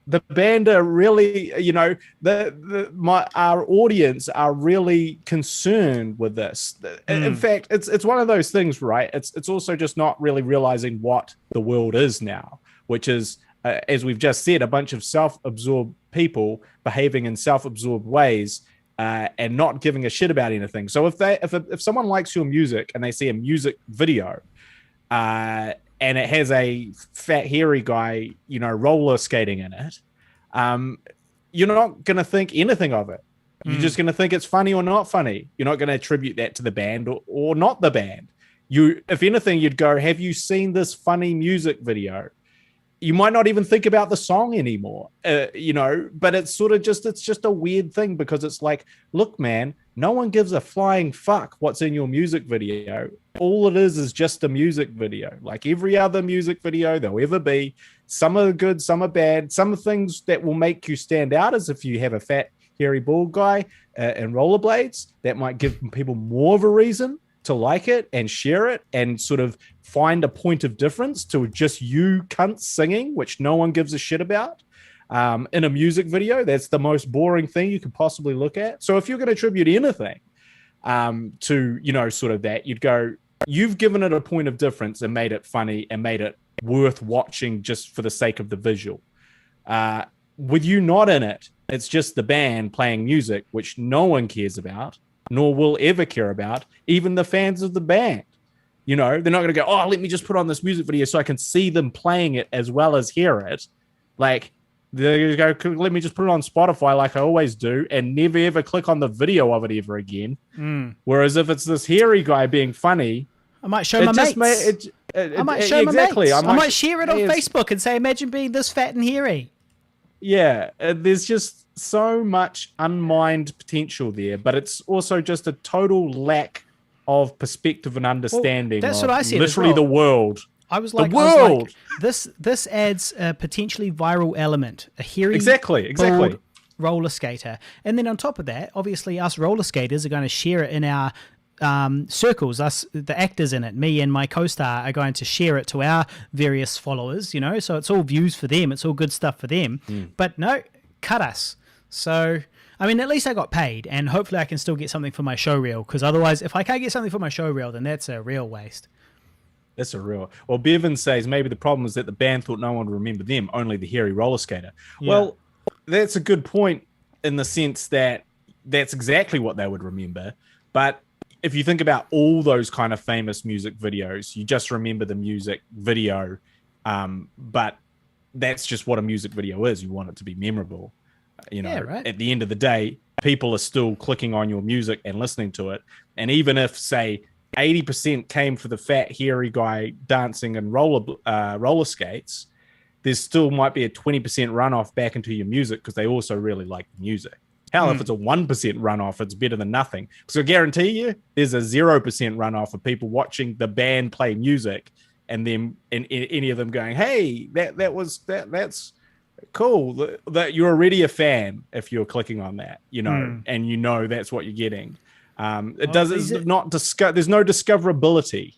The band are really, our audience are really concerned with this. In fact, it's one of those things, right? It's also just not really realizing what the world is now, which is, as we've just said, a bunch of self-absorbed people behaving in self-absorbed ways and not giving a shit about anything. So if someone likes your music and they see a music video, and it has a fat, hairy guy, roller skating in it, you're not going to think anything of it. You're just going to think it's funny or not funny. You're not going to attribute that to the band or not the band. If anything, you'd go, have you seen this funny music video? you might not even think about the song anymore, but it's sort of just, it's just a weird thing because it's like, look, man, no one gives a flying fuck what's in your music video. All it is just a music video, like every other music video there'll ever be. Some are good, some are bad. Some things that will make you stand out is if you have a fat, hairy, bald guy and rollerblades, that might give people more of a reason to like it and share it and sort of find a point of difference to just you cunts singing, which no one gives a shit about. In a music video, that's the most boring thing you could possibly look at. So if you're going to attribute anything to, sort of that, you'd go, you've given it a point of difference and made it funny and made it worth watching just for the sake of the visual. With you not in it, it's just the band playing music, which no one cares about, nor will ever care about, even the fans of the band. They're not going to go, oh, let me just put on this music video so I can see them playing it as well as hear it. Like, they go, let me just put it on Spotify like I always do and never ever click on the video of it ever again. Whereas if it's this hairy guy being funny, I might show my mates. I might show my mates. I might share it on Facebook and say, imagine being this fat and hairy. Yeah, there's just so much unmined potential there, but it's also just a total lack of perspective and understanding. That's what I see. Literally the world. I was like, this adds a potentially viral element, a hairy, exactly, bald roller skater. And then on top of that, obviously us roller skaters are going to share it in our circles. Us, the actors in it, me and my co-star, are going to share it to our various followers, so it's all views for them. It's all good stuff for them. But no, cut us. So, I mean, at least I got paid, and hopefully I can still get something for my show reel, because otherwise, if I can't get something for my show reel, then that's a real waste. That's a real... Well, Bevan says maybe the problem is that the band thought no one would remember them, only the hairy roller skater. Yeah. Well, that's a good point in the sense that that's exactly what they would remember. But if you think about all those kind of famous music videos, you just remember the music video. But that's just what a music video is. You want it to be memorable. Right. At the end of the day, people are still clicking on your music and listening to it. And even if, say, 80% came for the fat, hairy guy dancing in roller skates, there still might be a 20% runoff back into your music because they also really like the music. Hell, if it's a 1% runoff, it's better than nothing. So I guarantee you, there's a 0% runoff of people watching the band play music and then and any of them going, "Hey, that's cool." That you're already a fan if you're clicking on that, and that's what you're getting. There's no discoverability.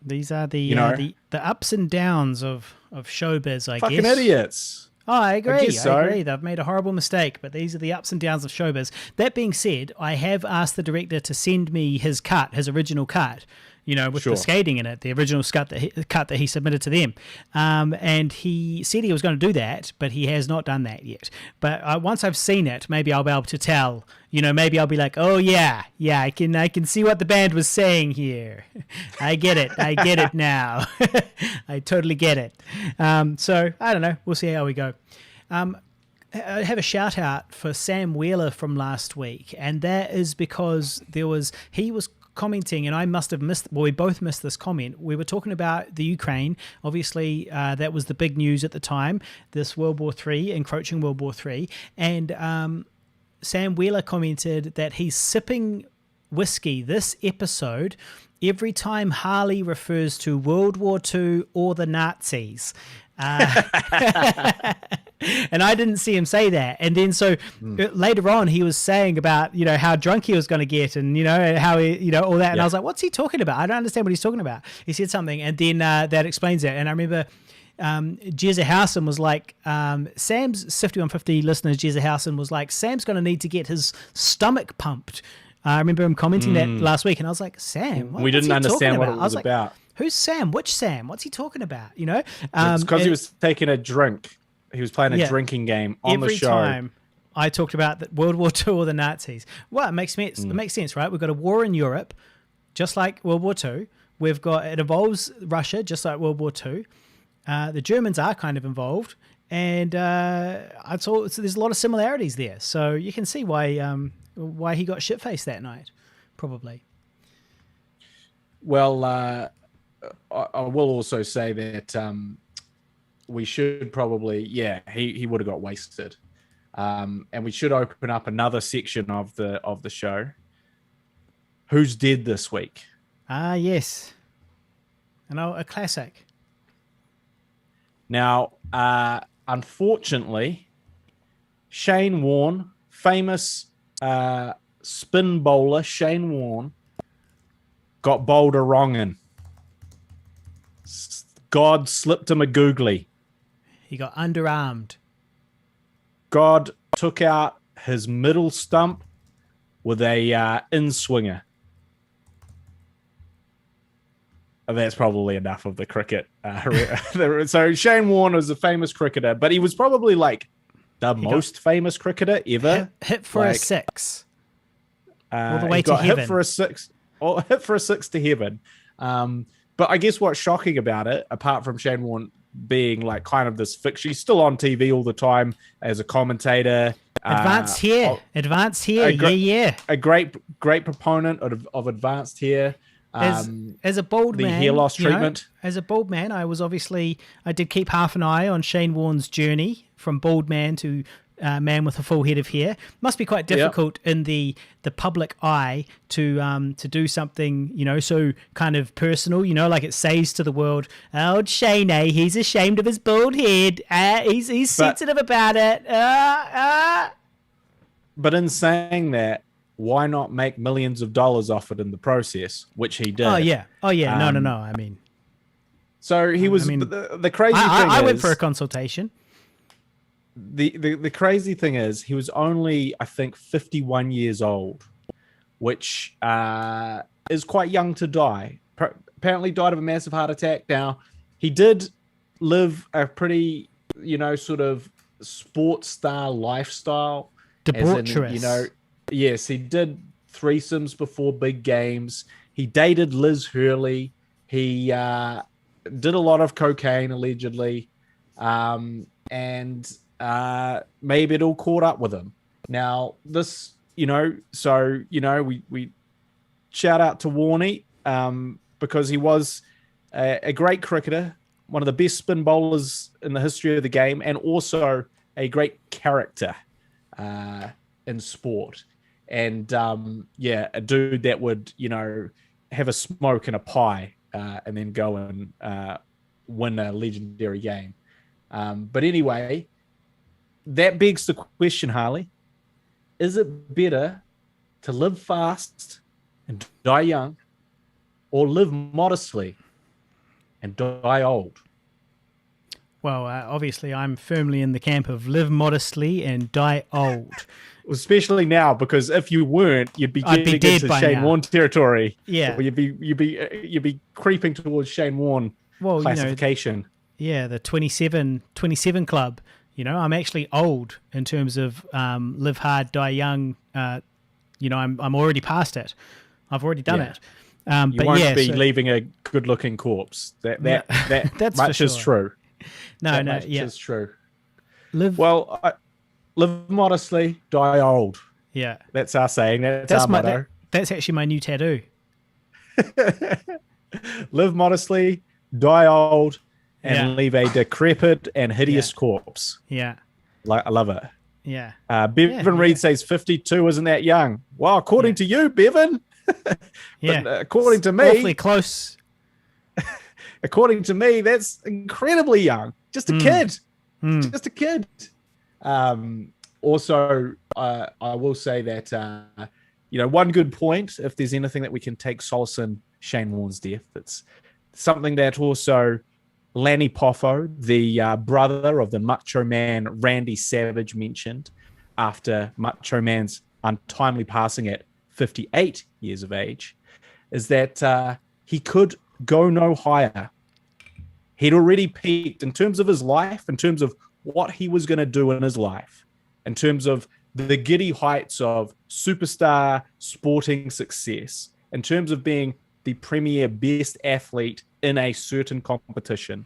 These are the ups and downs of showbiz, I guess. Fucking idiots. Oh, I agree. I agree. They've made a horrible mistake, but these are the ups and downs of showbiz. That being said, I have asked the director to send me his original cut, with the skating in it, the original cut that he submitted to them. And he said he was going to do that, but he has not done that yet. But once I've seen it, maybe I'll be able to tell. Maybe I'll be like, oh yeah, I can see what the band was saying here. I get it now. I totally get it. So I don't know. We'll see how we go. I have a shout out for Sam Wheeler from last week, and that is because he was commenting, and I must have missed. Well, we both missed this comment. We were talking about the Ukraine. Obviously, that was the big news at the time. This World War III, encroaching World War III, and Sam Wheeler commented that he's sipping whiskey this episode every time Harley refers to World War II or the Nazis. And I didn't see him say that. And then so later on he was saying about, how drunk he was going to get and, how he, all that. And I was like, what's he talking about? I don't understand what he's talking about. He said something and then that explains it. And I remember Jezza Howson was like, Sam's 5150 listeners, Jezza Howson was like, Sam's going to need to get his stomach pumped. I remember him commenting that last week and I was like, Sam, we didn't understand what it was about. Like, who's Sam? Which Sam? What's he talking about? It's because he was taking a drink. He was playing a drinking game on the show. Every time I talked about the World War II or the Nazis. Well, it makes sense. It makes sense, right? We've got a war in Europe, just like World War II. It involves Russia, just like World War II. The Germans are kind of involved, and there's a lot of similarities there. So you can see why he got shit-faced that night, probably. Well, I will also say that we should probably, he would have got wasted. And we should open up another section of the show. Who's dead this week? Ah, yes. A classic. Now, unfortunately, Shane Warne, famous spin bowler Shane Warne, got bowled a wrongin'. God slipped him a googly. He got underarmed. God took out his middle stump with a in-swinger. That's probably enough of the cricket. So Shane Warne was a famous cricketer, but he was probably like the most famous cricketer ever. Hit for a six. All the way to heaven. Hit for a six to heaven. But I guess what's shocking about it, apart from Shane Warne being like kind of this fiction, he's still on TV all the time as a commentator. Advanced hair. A great proponent of advanced hair. As a bald man, the hair loss treatment. As a bald man, I did keep half an eye on Shane Warne's journey from bald man to man with a full head of hair. Must be quite difficult in the public eye to do something, so kind of personal, like it says to the world, oh, Shane, he's ashamed of his bald head. He's sensitive about it. But in saying that, why not make millions of dollars off it in the process, which he did? Oh, yeah. No. I mean... So he was... the crazy thing is... I went for a consultation. The crazy thing is he was only, I think, 51 years old, which is quite young to die. Apparently died of a massive heart attack. Now, he did live a pretty, sort of sports star lifestyle. Debaucherous. Yes, he did threesomes before big games. He dated Liz Hurley. He did a lot of cocaine, allegedly. And maybe it all caught up with him. Now, this, we shout out to Warne because he was a great cricketer, one of the best spin bowlers in the history of the game, and also a great character in sport. And a dude that would, have a smoke and a pie and then go and win a legendary game. But anyway, that begs the question, Harley. Is it better to live fast and die young, or live modestly and die old? Well, obviously, I'm firmly in the camp of live modestly and die old. Especially now, because if you weren't, you'd be getting into Shane Warne territory. Yeah, or you'd be creeping towards Shane Warne classification. The 27 club. I'm actually old in terms of live hard, die young. I'm already past it. I've already done it. You won't be leaving a good-looking corpse. That's much is true. It's true. Live modestly, die old. Yeah, that's our saying. That's our motto. That's actually my new tattoo. Live modestly, die old, and leave a decrepit and hideous corpse. Yeah, I love it. Yeah. Bevan Reed says 52 isn't that young. Well, according to you, Bevan. But, according to me, awfully close. According to me, that's incredibly young. Just a kid. Just a kid. Also, I will say that, one good point, if there's anything that we can take solace in Shane Warne's death, it's something that also Lanny Poffo, the brother of the Macho Man Randy Savage, mentioned after Macho Man's untimely passing at 58 years of age, is that he could go no higher. He'd already peaked in terms of his life, in terms of what he was going to do in his life, in terms of the giddy heights of superstar sporting success, in terms of being the premier best athlete in a certain competition,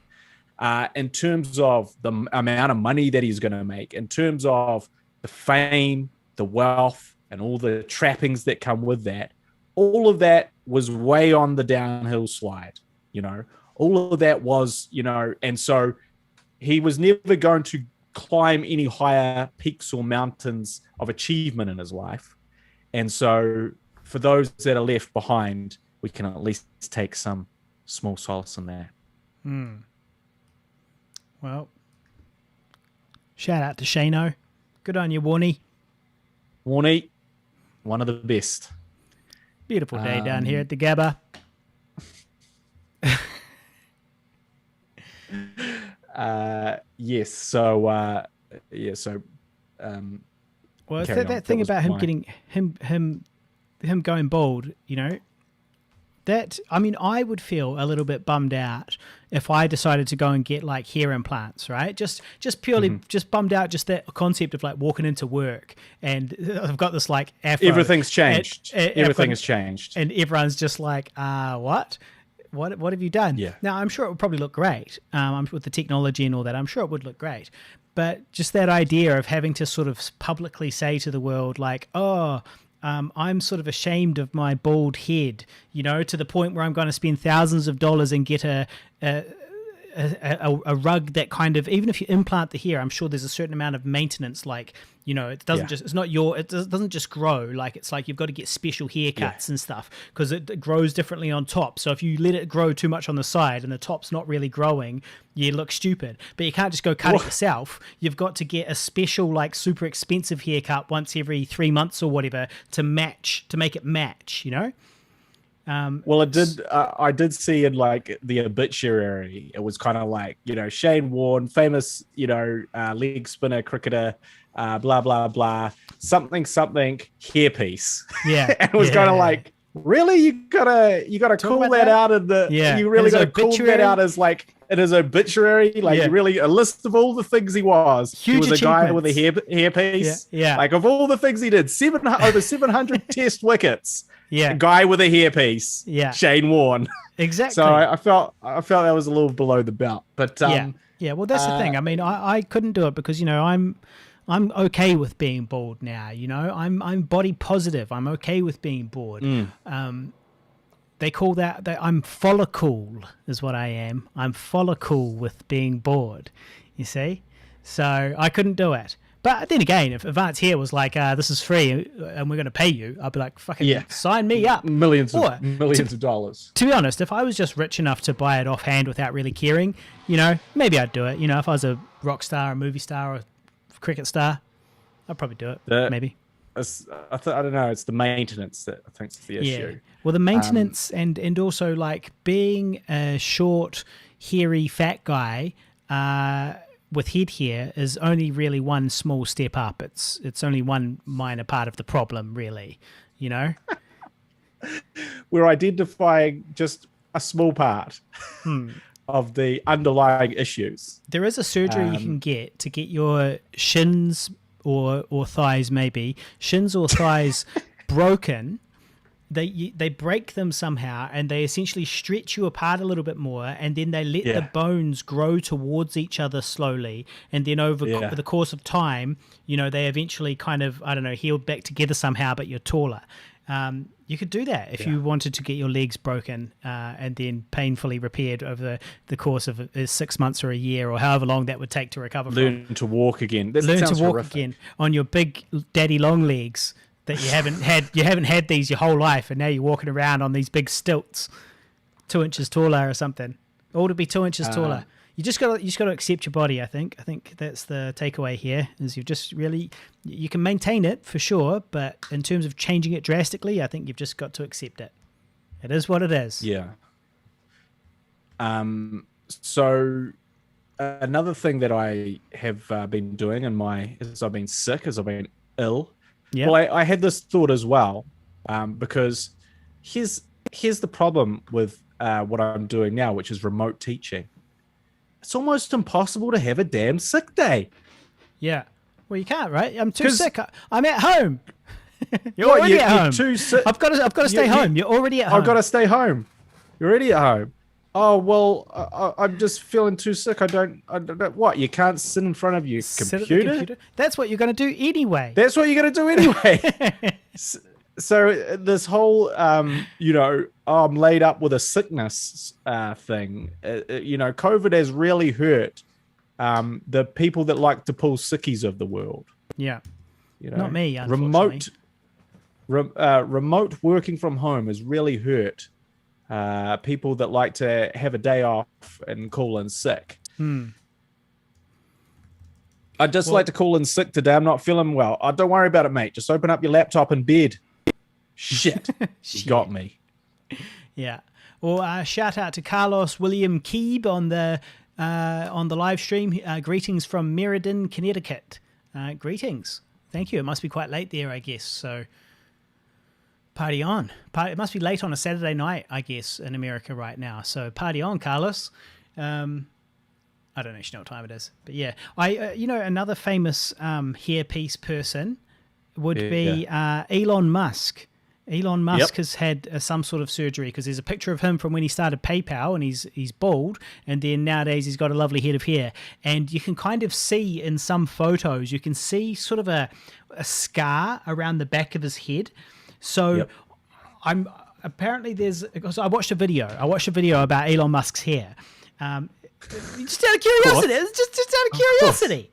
in terms of the amount of money that he's going to make, in terms of the fame, the wealth, and all the trappings that come with that. All of that was way on the downhill slide, all of that was, and so he was never going to climb any higher peaks or mountains of achievement in his life. And so for those that are left behind, we can at least take some small solace in that. Well, shout out to Shano. Good on you, Warne. Warne, one of the best. Beautiful day down here at the Gabba. Yes. So, well, it's that thing about him getting him going bald, you know, that, I mean, I would feel a little bit bummed out if I decided to go and get like hair implants, right? Just purely just bummed out, just that concept of like walking into work and I've got this like afro. Everything's changed. Everything has changed. And everyone's just like, what? What have you done? Yeah. Now, I'm sure it would probably look great with the technology and all that. I'm sure it would look great. But just that idea of having to sort of publicly say to the world, like, I'm sort of ashamed of my bald head, you know, to the point where I'm going to spend thousands of dollars and get a rug that kind of, even if you implant the hair, I'm sure there's a certain amount of maintenance, like, you know, it doesn't just, it's not it doesn't just grow. Like, it's like you've got to get special haircuts and stuff because it grows differently on top. So if you let it grow too much on the side and the top's not really growing, you look stupid. But you can't just go cut it yourself. You've got to get a special, like, super expensive haircut once every 3 months or whatever to make it match, you know? Well, it did. I did see in like the obituary, it was kind of like, you know, Shane Warne, famous, you know, leg spinner cricketer, blah blah blah, something hairpiece. Yeah, and it was kind of like, really, you gotta call that out in the. Yeah, you really gotta call that out as like in his obituary, like really a list of all the things he was. Huge he was a guy with a hairpiece. Yeah. Like of all the things he did, over 700 Test wickets. Yeah, a guy with a hairpiece. Yeah, Shane Warne. Exactly. So I felt that was a little below the belt, but yeah. Well, that's the thing. I mean, I couldn't do it because, you know, I'm okay with being bald now. You know, I'm body positive. I'm okay with being bald. They call that I'm follicle is what I am. I'm follicle with being bald. You see, so I couldn't do it. But then again, if Advance Hair was like, this is free and we're going to pay you, I'd be like, fucking sign me up. Millions of dollars. To be honest, if I was just rich enough to buy it offhand without really caring, you know, maybe I'd do it. You know, if I was a rock star, a movie star, or a cricket star, I'd probably do it, maybe. I don't know. It's the maintenance that I think is the issue. Yeah. Well, the maintenance and also like being a short, hairy, fat guy with head hair is only really one small step up. It's only one minor part of the problem, really, you know? We're identifying just a small part of the underlying issues. There is a surgery you can get to get your shins or thighs, maybe, shins or thighs broken. They break them somehow and they essentially stretch you apart a little bit more, and then they let the bones grow towards each other slowly, and then over the course of time, you know, they eventually kind of, I don't know, heal back together somehow, but you're taller. You could do that if you wanted to get your legs broken and then painfully repaired over the course of 6 months or a year or however long that would take to recover from. Learn to walk again. Learn to walk again on your big daddy long legs. That you haven't had these your whole life, and now you're walking around on these big stilts, 2 inches taller or something. All to be 2 inches taller. You just got to accept your body. I think that's the takeaway here. Is you've just really, you can maintain it for sure, but in terms of changing it drastically, I think you've just got to accept it. It is what it is. Yeah. So another thing that I have been doing as I've been sick, as I've been ill. Yeah. Well, I had this thought as well, because here's the problem with what I'm doing now, which is remote teaching. It's almost impossible to have a damn sick day. Yeah. Well, you can't, right? I'm too sick. I'm at home. You're already at home. Too sick. I've got to stay home. You're already at home. I've got to stay home. You're already at home. Oh, well, I'm just feeling too sick. I don't what? You can't sit in front of your computer? That's what you're going to do anyway. That's what you're going to do anyway. So this whole, you know, I'm laid up with a sickness thing, you know, COVID has really hurt the people that like to pull sickies of the world. Yeah. You know, Not me, unfortunately. Remote working from home has really hurt people that like to have a day off and call in sick. I'd just like to call in sick today. I'm not feeling well. Oh, don't worry about it, mate. Just open up your laptop in bed. Shit. You got me. Yeah. Well, shout out to Carlos William Keeb on the live stream. Greetings from Meriden, Connecticut. Greetings. Thank you. It must be quite late there, I guess. So party on. It must be late on a Saturday night, I guess, in America right now. So party on, Carlos. I don't actually know what time it is, but yeah, another famous hairpiece person would be Elon Musk. Elon Musk has had some sort of surgery, because there's a picture of him from when he started PayPal, and he's bald, and then nowadays he's got a lovely head of hair, and you can kind of see in some photos, you can see sort of a scar around the back of his head. So because I watched a video about Elon Musk's hair. Just out of curiosity. It's just out of curiosity.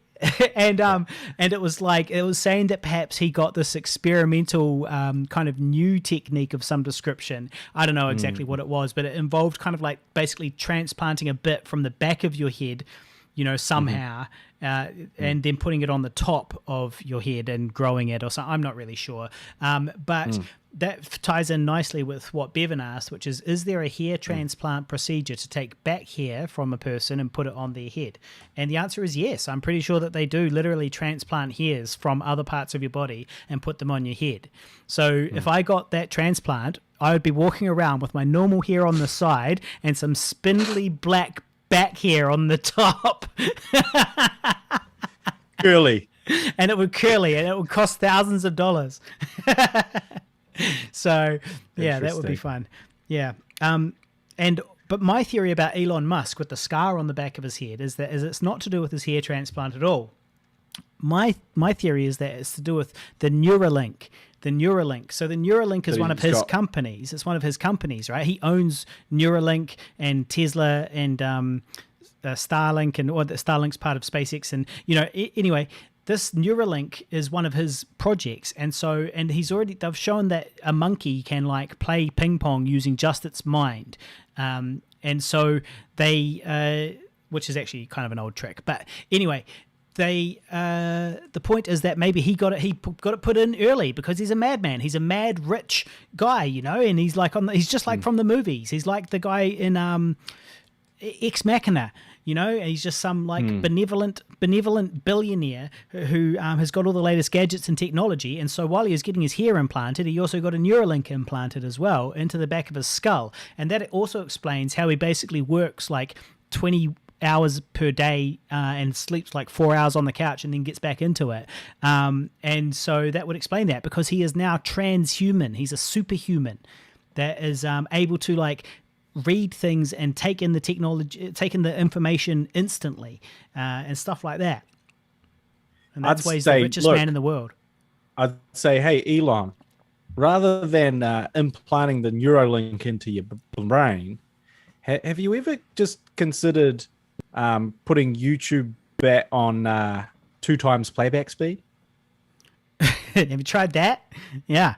And it was saying that perhaps he got this experimental kind of new technique of some description. I don't know exactly what it was, but it involved kind of like basically transplanting a bit from the back of your head, somehow, and then putting it on the top of your head and growing it or something. I'm not really sure. But that ties in nicely with what Bevan asked, which is there a hair transplant procedure to take back hair from a person and put it on their head? And the answer is yes. I'm pretty sure that they do literally transplant hairs from other parts of your body and put them on your head. So if I got that transplant, I would be walking around with my normal hair on the side and some spindly black back hair on the top. Curly. And it would curly, and it would cost thousands of dollars. So yeah, that would be fun. Yeah. But my theory about Elon Musk with the scar on the back of his head is it's not to do with his hair transplant at all. My theory is that it's to do with the Neuralink. So the Neuralink is one of his companies. It's one of his companies, right? He owns Neuralink and Tesla and Starlink, or Starlink's part of SpaceX. And anyway, this Neuralink is one of his projects, and they've shown that a monkey can like play ping pong using just its mind, and so they, which is actually kind of an old trick, but anyway, the point is that maybe he got it put in early because he's a madman. He's a mad rich guy, and he's like he's just like from the movies. He's like the guy in Ex Machina. He's just some like benevolent billionaire who has got all the latest gadgets and technology. And so while he was getting his hair implanted, he also got a Neuralink implanted as well into the back of his skull. And that also explains how he basically works like 20 hours per day and sleeps like 4 hours on the couch and then gets back into it. And so that would explain that, because he is now transhuman. He's a superhuman that is able to like read things and take in the technology, take in the information instantly, and stuff like that. And that's why he's the richest man in the world. I'd say, hey, Elon, rather than implanting the Neuralink into your brain, have you ever just considered putting YouTube back on 2 times playback speed? Have you tried that? Yeah.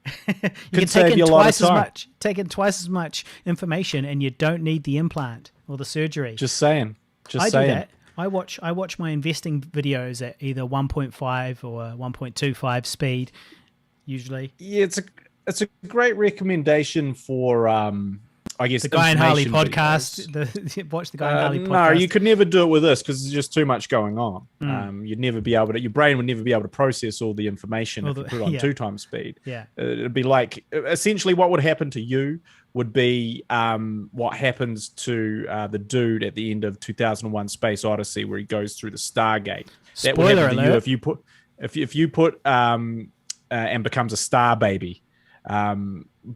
You Could can take in twice as much information, and you don't need the implant or the surgery. Just saying. Do that. I watch my investing videos at either 1.5 or 1.25 speed, usually. Yeah, it's a great recommendation for I guess the Guy and Harley podcast. Watch the Guy and Harley podcast. No, you could never do it with this because there's just too much going on. You'd never be able to. Your brain would never be able to process all the information if you put it on 2 times speed. Yeah, it'd be like essentially what would happen to you would be what happens to the dude at the end of 2001: Space Odyssey, where he goes through the Stargate. That would happen to you if you put and becomes a star baby.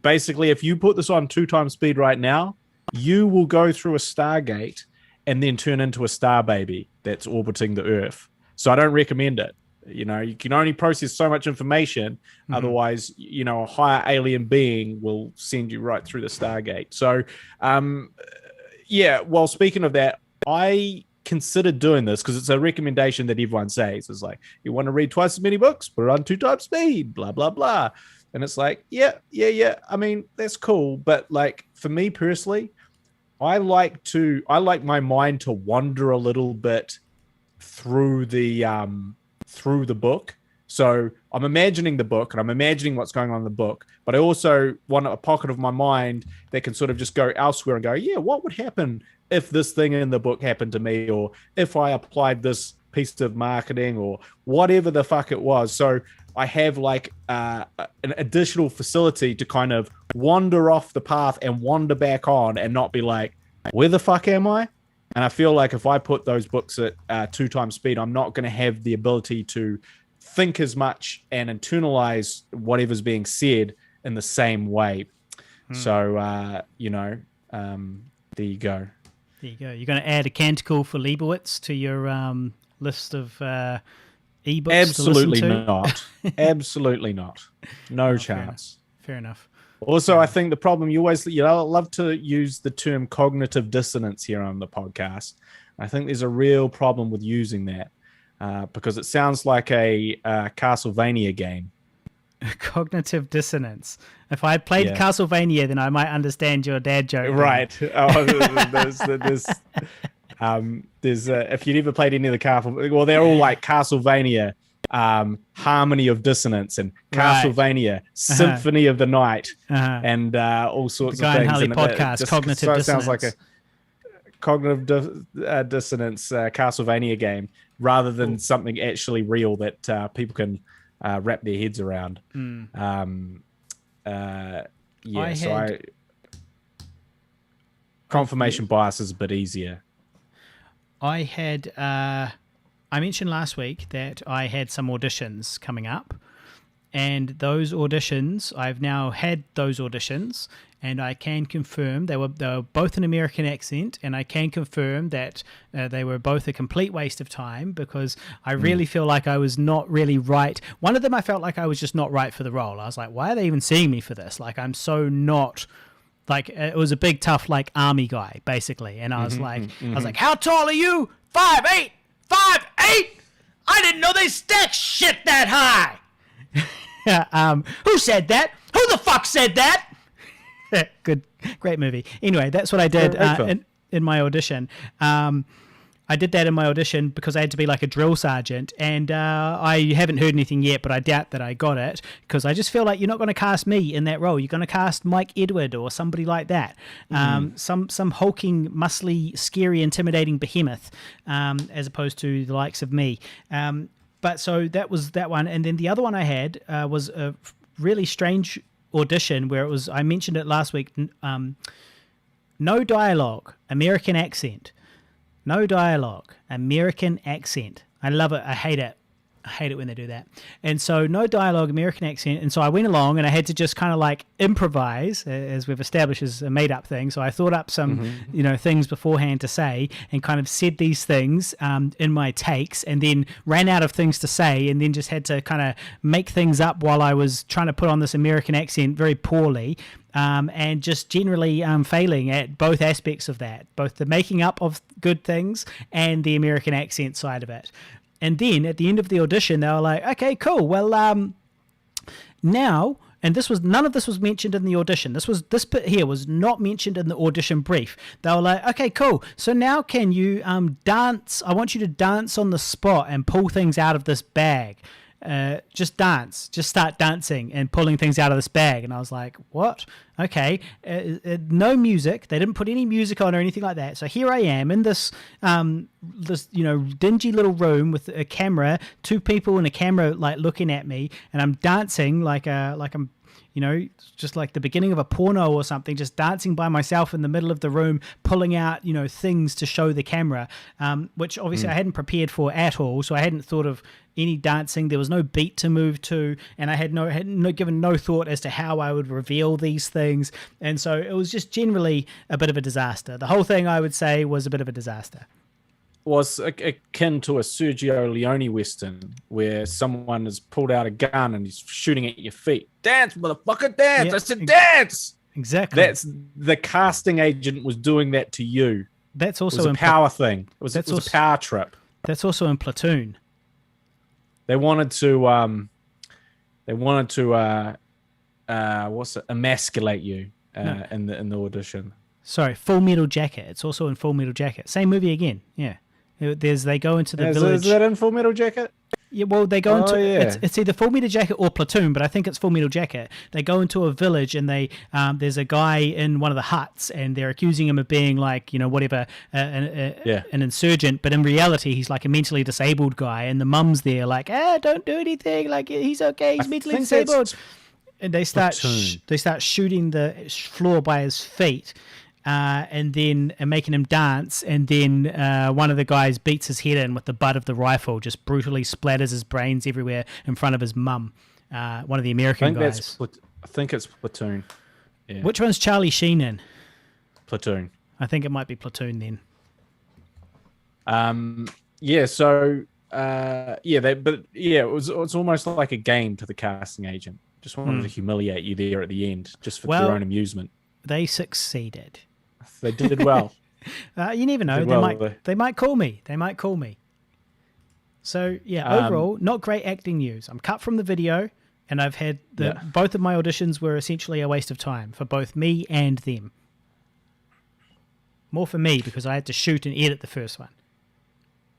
Basically, if you put this on 2 times speed right now, you will go through a Stargate and then turn into a star baby that's orbiting the Earth. So I don't recommend it. You can only process so much information. Otherwise, a higher alien being will send you right through the Stargate. So, well, speaking of that, I considered doing this because it's a recommendation that everyone says. It's like, you want to read twice as many books, put it on 2 times speed, blah, blah, blah. And it's like, yeah. I mean, that's cool. But like for me personally, I like my mind to wander a little bit through the book. So I'm imagining the book and I'm imagining what's going on in the book, but I also want a pocket of my mind that can sort of just go elsewhere and go, yeah, what would happen if this thing in the book happened to me, or if I applied this piece of marketing or whatever the fuck it was. So I have like an additional facility to kind of wander off the path and wander back on and not be like, where the fuck am I? And I feel like if I put those books at 2 times speed, I'm not going to have the ability to think as much and internalize whatever's being said in the same way. So, there you go. There you go. You're going to add a canticle for Leibowitz to your list of ebooks. Absolutely to listen to? Not. Absolutely not. No chance. Fair enough. Also, I think the problem I love to use the term cognitive dissonance here on the podcast. I think there's a real problem with using that because it sounds like a Castlevania game. Cognitive dissonance. If I had played Castlevania, then I might understand your dad joke. Right. There's if you've ever played any of the Castlevania, well, they're all like Castlevania, Harmony of Dissonance, and Castlevania, Symphony of the Night, and all sorts of things. The Guy and Harley podcast, Cognitive Dissonance. Sounds like a cognitive dissonance Castlevania game so something actually real that people can wrap their heads around. Confirmation bias is a bit easier. I had I mentioned last week that I had some auditions coming up, and those auditions, I've now had those auditions, and I can confirm they were both an American accent, and I can confirm that they were both a complete waste of time because I really feel like I was not really right. One of them, I felt like I was just not right for the role. I was like, why are they even seeing me for this? Like, I'm so not... Like, it was a big, tough, like, army guy, basically. And I was like, how tall are you? 5'8". 5'8". I didn't know they stacked shit that high. Who said that? Who the fuck said that? Great movie. Anyway, that's what I did in my audition. I did that in my audition because I had to be like a drill sergeant, and I haven't heard anything yet, but I doubt that I got it because I just feel like you're not going to cast me in that role. You're going to cast Mike Edward or somebody like that, some hulking, muscly, scary, intimidating behemoth, as opposed to the likes of me. But so that was that one, and then the other one I had was a really strange audition where it was. I mentioned it last week. No dialogue, American accent. No dialogue, American accent. I love it. I hate it. I hate it when they do that. And so no dialogue, American accent. And so I went along and I had to just kind of like improvise, as we've established as a made up thing. So I thought up some, things beforehand to say and kind of said these things in my takes and then ran out of things to say and then just had to kind of make things up while I was trying to put on this American accent very poorly. And just generally failing at both aspects of that, both the making up of good things and the American accent side of it. And then at the end of the audition, they were like, okay, cool. Well, now, and none of this was mentioned in the audition. This bit here was not mentioned in the audition brief. They were like, okay, cool. So now can you dance? I want you to dance on the spot and pull things out of this bag. Just dance, just start dancing and pulling things out of this bag. And I was like, what? Okay. No music. They didn't put any music on or anything like that. So here I am in this dingy little room with a camera, 2 people and a camera like looking at me, and I'm dancing like I'm just like the beginning of a porno or something, just dancing by myself in the middle of the room, pulling out, things to show the camera, which obviously I hadn't prepared for at all. So I hadn't thought of any dancing. There was no beat to move to, and I had given no thought as to how I would reveal these things. And so it was just generally a bit of a disaster. The whole thing, I would say, was a bit of a disaster. Was akin to a Sergio Leone Western where someone has pulled out a gun and he's shooting at your feet. Dance, motherfucker, dance. I said dance. Exactly. That's the casting agent was doing that to you. That's It was also a in power thing. It was That's a also- power trip. that's also in Platoon. They wanted to emasculate you No. in the audition. Sorry, Full Metal Jacket. It's also in Full Metal Jacket. Same movie again. Yeah. They go into the Is village. that in Full Metal Jacket? Yeah, well, they go into yeah. it's either Full Metal Jacket or Platoon, but I think it's Full Metal Jacket. They go into a village and they there's a guy in one of the huts and they're accusing him of being like whatever an insurgent, but in reality he's like a mentally disabled guy, and the mum's there like don't do anything, like he's okay, he's mentally disabled, and they start shooting the floor by his feet. And then making him dance, and then one of the guys beats his head in with the butt of the rifle, just brutally splatters his brains everywhere in front of his mum. One of the American guys. I think it's Platoon. Yeah. Which one's Charlie Sheen in? Platoon. I think it might be Platoon then. It's almost like a game to the casting agent. Just wanted to humiliate you there at the end, just for their own amusement. They succeeded. They did well. You never know. They might call me. So overall, not great acting news. I'm cut from the video, and I've had both of my auditions were essentially a waste of time for both me and them. More for me because I had to shoot and edit the first one.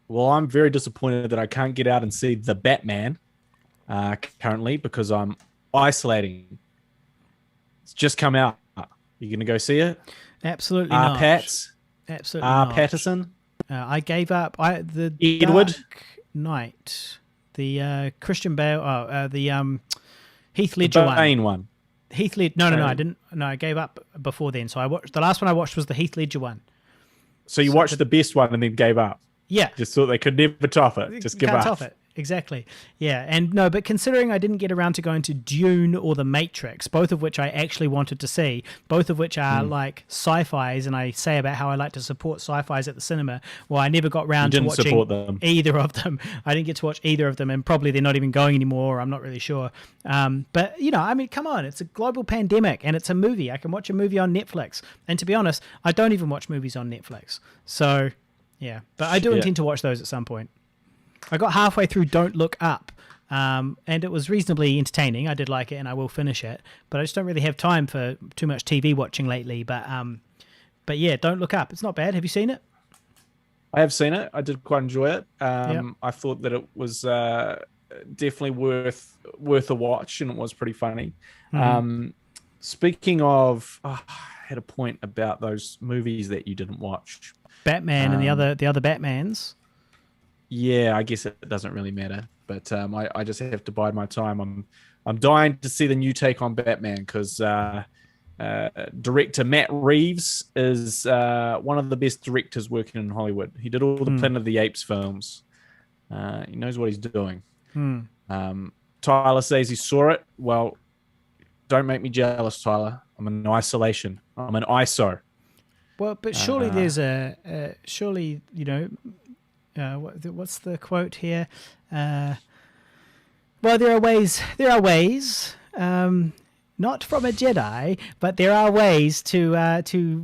Well, I'm very disappointed that I can't get out and see The Batman currently because I'm isolating. It's just come out. You going to go see it? Absolutely not. Pats? Absolutely not. Patterson? I gave up. The Edward? Dark Knight. The Christian Bale. The Heath Ledger the Bane one. Heath Ledger. No, I didn't. No, I gave up before then. So I watched. The last one I watched was the Heath Ledger one. So you watched the best one and then gave up? Yeah. Just thought they could never top it. Just give up. Can't top it. Exactly. Yeah. And no, but considering I didn't get around to going to Dune or The Matrix, both of which I actually wanted to see, both of which are like sci-fis, and I say about how I like to support sci-fis at the cinema, well, I never got round to watching either of them. I didn't get to watch either of them, and probably they're not even going anymore, or I'm not really sure. But, I mean, come on, it's a global pandemic, and it's a movie. I can watch a movie on Netflix. And to be honest, I don't even watch movies on Netflix. So, yeah. But I do intend to watch those at some point. I got halfway through Don't Look Up, and it was reasonably entertaining. I did like it, and I will finish it. But I just don't really have time for too much TV watching lately. But yeah, Don't Look Up. It's not bad. Have you seen it? I have seen it. I did quite enjoy it. I thought that it was definitely worth a watch, and it was pretty funny. Speaking of, I had a point about those movies that you didn't watch. Batman and the other Batmans. Yeah, I guess it doesn't really matter, but I just have to bide my time. I'm dying to see the new take on Batman because director Matt Reeves is one of the best directors working in Hollywood. He did all the Planet of the Apes films. He knows what he's doing. Tyler says he saw it. Well, don't make me jealous, Tyler. I'm in isolation. I'm an ISO. Well, but surely there's surely what's the quote here? Well, there are ways. Not from a Jedi, but there are ways to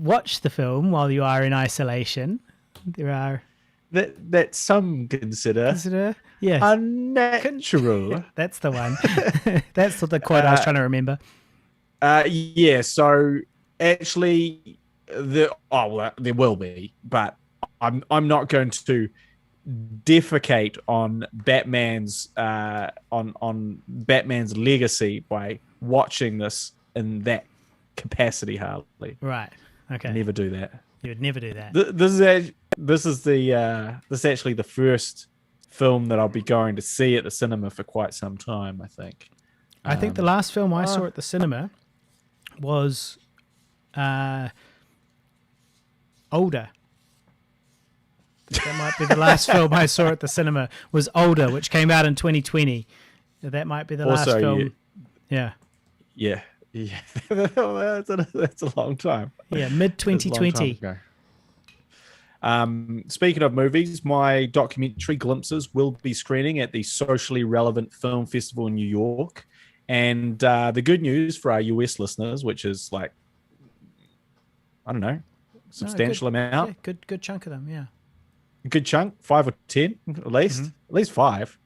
watch the film while you are in isolation. There are that some consider yes unnatural. That's the one. That's the quote I was trying to remember. Yeah. So actually, there will be, but I'm not going to defecate on Batman's on Batman's legacy by watching this in that capacity, Harley. Right. Okay. Never do that. You would never do that. This is actually the first film that I'll be going to see at the cinema for quite some time, I think. I think the last film I saw at the cinema was Older. That might be the last film I saw at the cinema was Older, which came out in 2020. That might be the last film. Yeah. That's a long time. Yeah, mid-2020. Speaking of movies, my documentary Glimpses will be screening at the Socially Relevant Film Festival in New York. And the good news for our US listeners, which is like, I don't know, substantial amount. Yeah, good chunk of them. Yeah, A good chunk, 5 or 10 at least 5.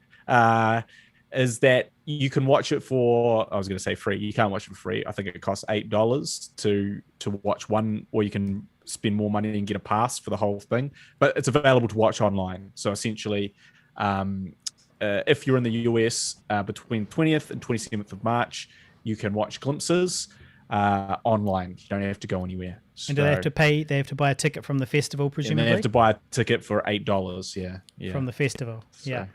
Is that you can watch it for, I was going to say free. You can't watch it for free. I think it costs $8 to watch one, or you can spend more money and get a pass for the whole thing. But it's available to watch online. So essentially, if you're in the US between 20th and 27th of March, you can watch glimpses online. You don't have to go anywhere. And do they have to pay? They have to buy a ticket from the festival, presumably. And they have to buy a ticket for $8. Yeah. From the festival. So,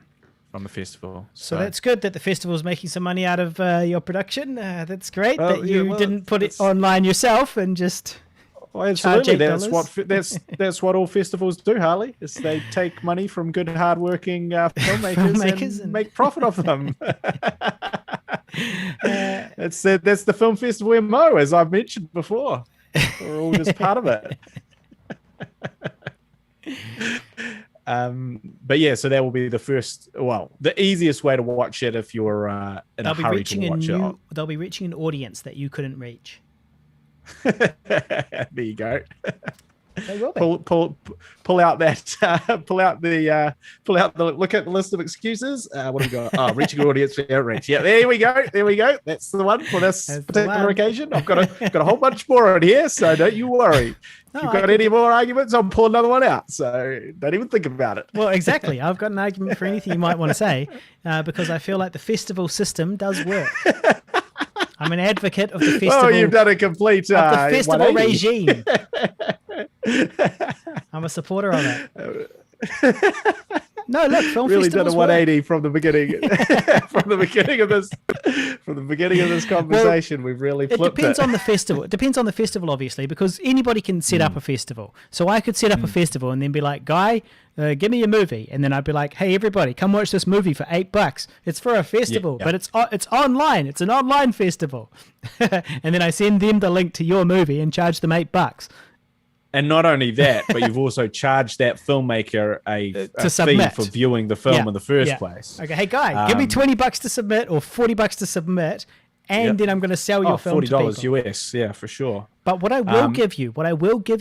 from the festival. So that's good that the festival's making some money out of your production. That's great that you didn't put it online yourself and just absolutely. charge $8. That's what all festivals do, Harley. Is they take money from good, hardworking filmmakers and make profit off them. That's the film festival MO, as I've mentioned before. We're all just part of it. But yeah, so that will be the first. Well, the easiest way to watch it if you're in a hurry to watch it. They'll be reaching an audience that you couldn't reach. There you go. They will be. Pull out that. Look at the list of excuses. What have we got? Oh, reaching an audience for outreach. Yeah, there we go. That's the one for this particular occasion. I've got a whole bunch more in here, so don't you worry. If you've got any more arguments, I'll pull another one out. So don't even think about it. Well, exactly. I've got an argument for anything you might want to say because I feel like the festival system does work. I'm an advocate of the festival. Oh, you've done a complete of the festival 180. regime. I'm a supporter of it. No, look, film really done a 180 work. From the beginning. From the beginning of this conversation, we've really flipped it. It depends on the festival. It depends on the festival, obviously, because anybody can set up a festival. So I could set up a festival and then be like, Guy, give me a movie, and then I'd be like, hey, everybody, come watch this movie for $8. It's for a festival, but it's online. It's an online festival, and then I send them the link to your movie and charge them $8. And not only that, but you've also charged that filmmaker a fee for viewing the film in the first place. Okay, hey Guy, give me $20 to submit or $40 to submit, and then I'm going to sell your film to people. $40 US, yeah, for sure. But what I will give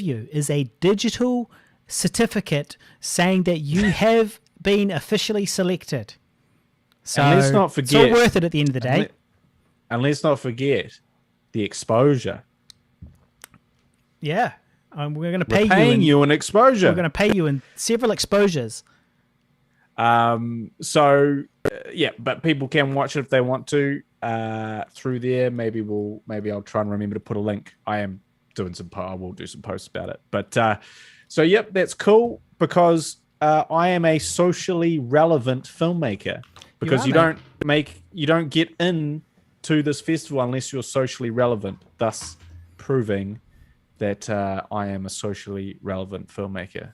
you is a digital certificate saying that you have been officially selected. So and let's not forget, it's not worth it at the end of the day. And let's not forget the exposure. Yeah. We're going to pay you an exposure. We're going to pay you in several exposures. But people can watch it if they want to through there. Maybe I'll try and remember to put a link. I will do some posts about it. But that's cool because I am a socially relevant filmmaker because you don't get in to this festival unless you're socially relevant, thus proving that I am a socially relevant filmmaker.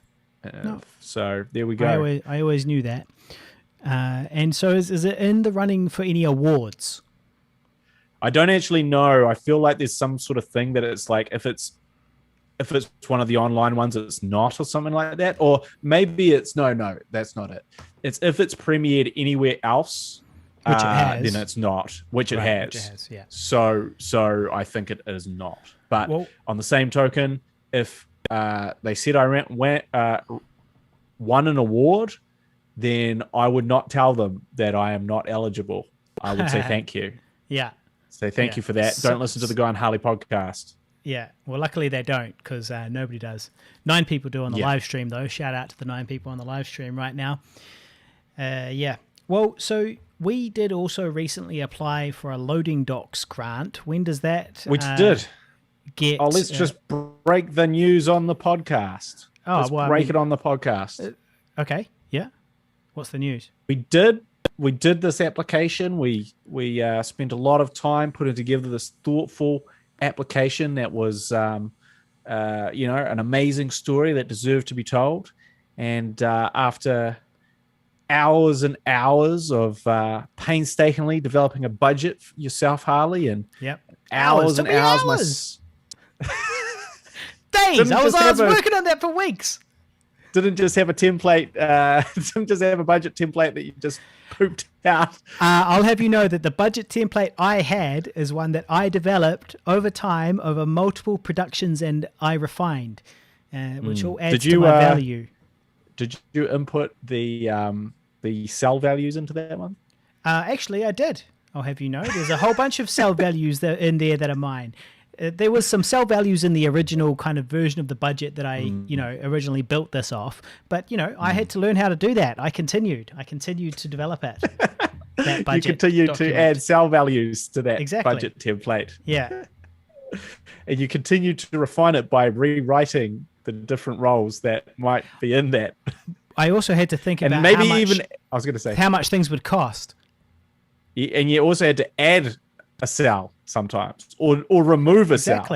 So there we go. I always knew that. And so is it in the running for any awards? I don't actually know. I feel like there's some sort of thing that it's like if it's one of the online ones, it's not, or something like that. Or maybe it's no, that's not it. It's if it's premiered anywhere else, which it has. Then it's not. Which it has. Yeah. So I think it is not. But on the same token, if they said I won an award, then I would not tell them that I am not eligible. I would say thank you. Yeah. Say thank you for that. Don't listen to the Guy and Harley podcast. Yeah. Well, luckily they don't because nobody does. 9 people do on the live stream, though. Shout out to the 9 people on the live stream right now. Well, so we did also recently apply for a loading docks grant. When does that... Which did. Let's just break the news on the podcast. Break it on the podcast. Okay, yeah. What's the news? We did this application. We spent a lot of time putting together this thoughtful application that was, an amazing story that deserved to be told. And after hours and hours of painstakingly developing a budget for yourself, Harley, and hours and hours. Days. I was working on that for weeks. Didn't just have a template. Didn't just have a budget template that you just pooped out. I'll have you know that the budget template I had is one that I developed over time, over multiple productions, and I refined. which all adds to my value. Did you input the cell values into that one? Actually, I did. I'll have you know, there's a whole bunch of cell values in there that are mine. There was some cell values in the original kind of version of the budget that I, originally built this off. But, I had to learn how to do that. I continued to develop it. That budget you continue document. to add cell values to that Exactly. budget template. Yeah. And you continue to refine it by rewriting the different roles that might be in that. I also had to think about how much things would cost. And you also had to add a cell sometimes or remove a cell.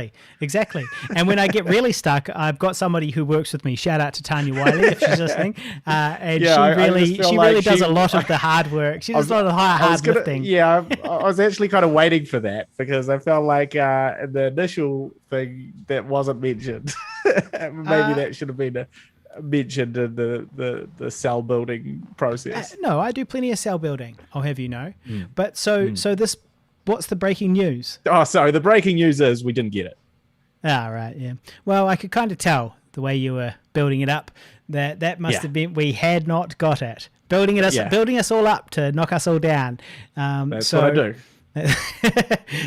Exactly. And when I get really stuck, I've got somebody who works with me. Shout out to Tanya Wiley if she's listening. And she really does a lot of the hard work. She does a lot of the hard lifting. Yeah, I was actually kind of waiting for that because I felt like in the initial thing that wasn't mentioned. Maybe that should have been mentioned in the cell building process. No, I do plenty of cell building, I'll have you know. But so this, what's the breaking news? Oh, sorry, the breaking news is we didn't get it. Ah, right, yeah. Well, I could kind of tell the way you were building it up that must have been we had not got it. Building us all up to knock us all down. That's what I do.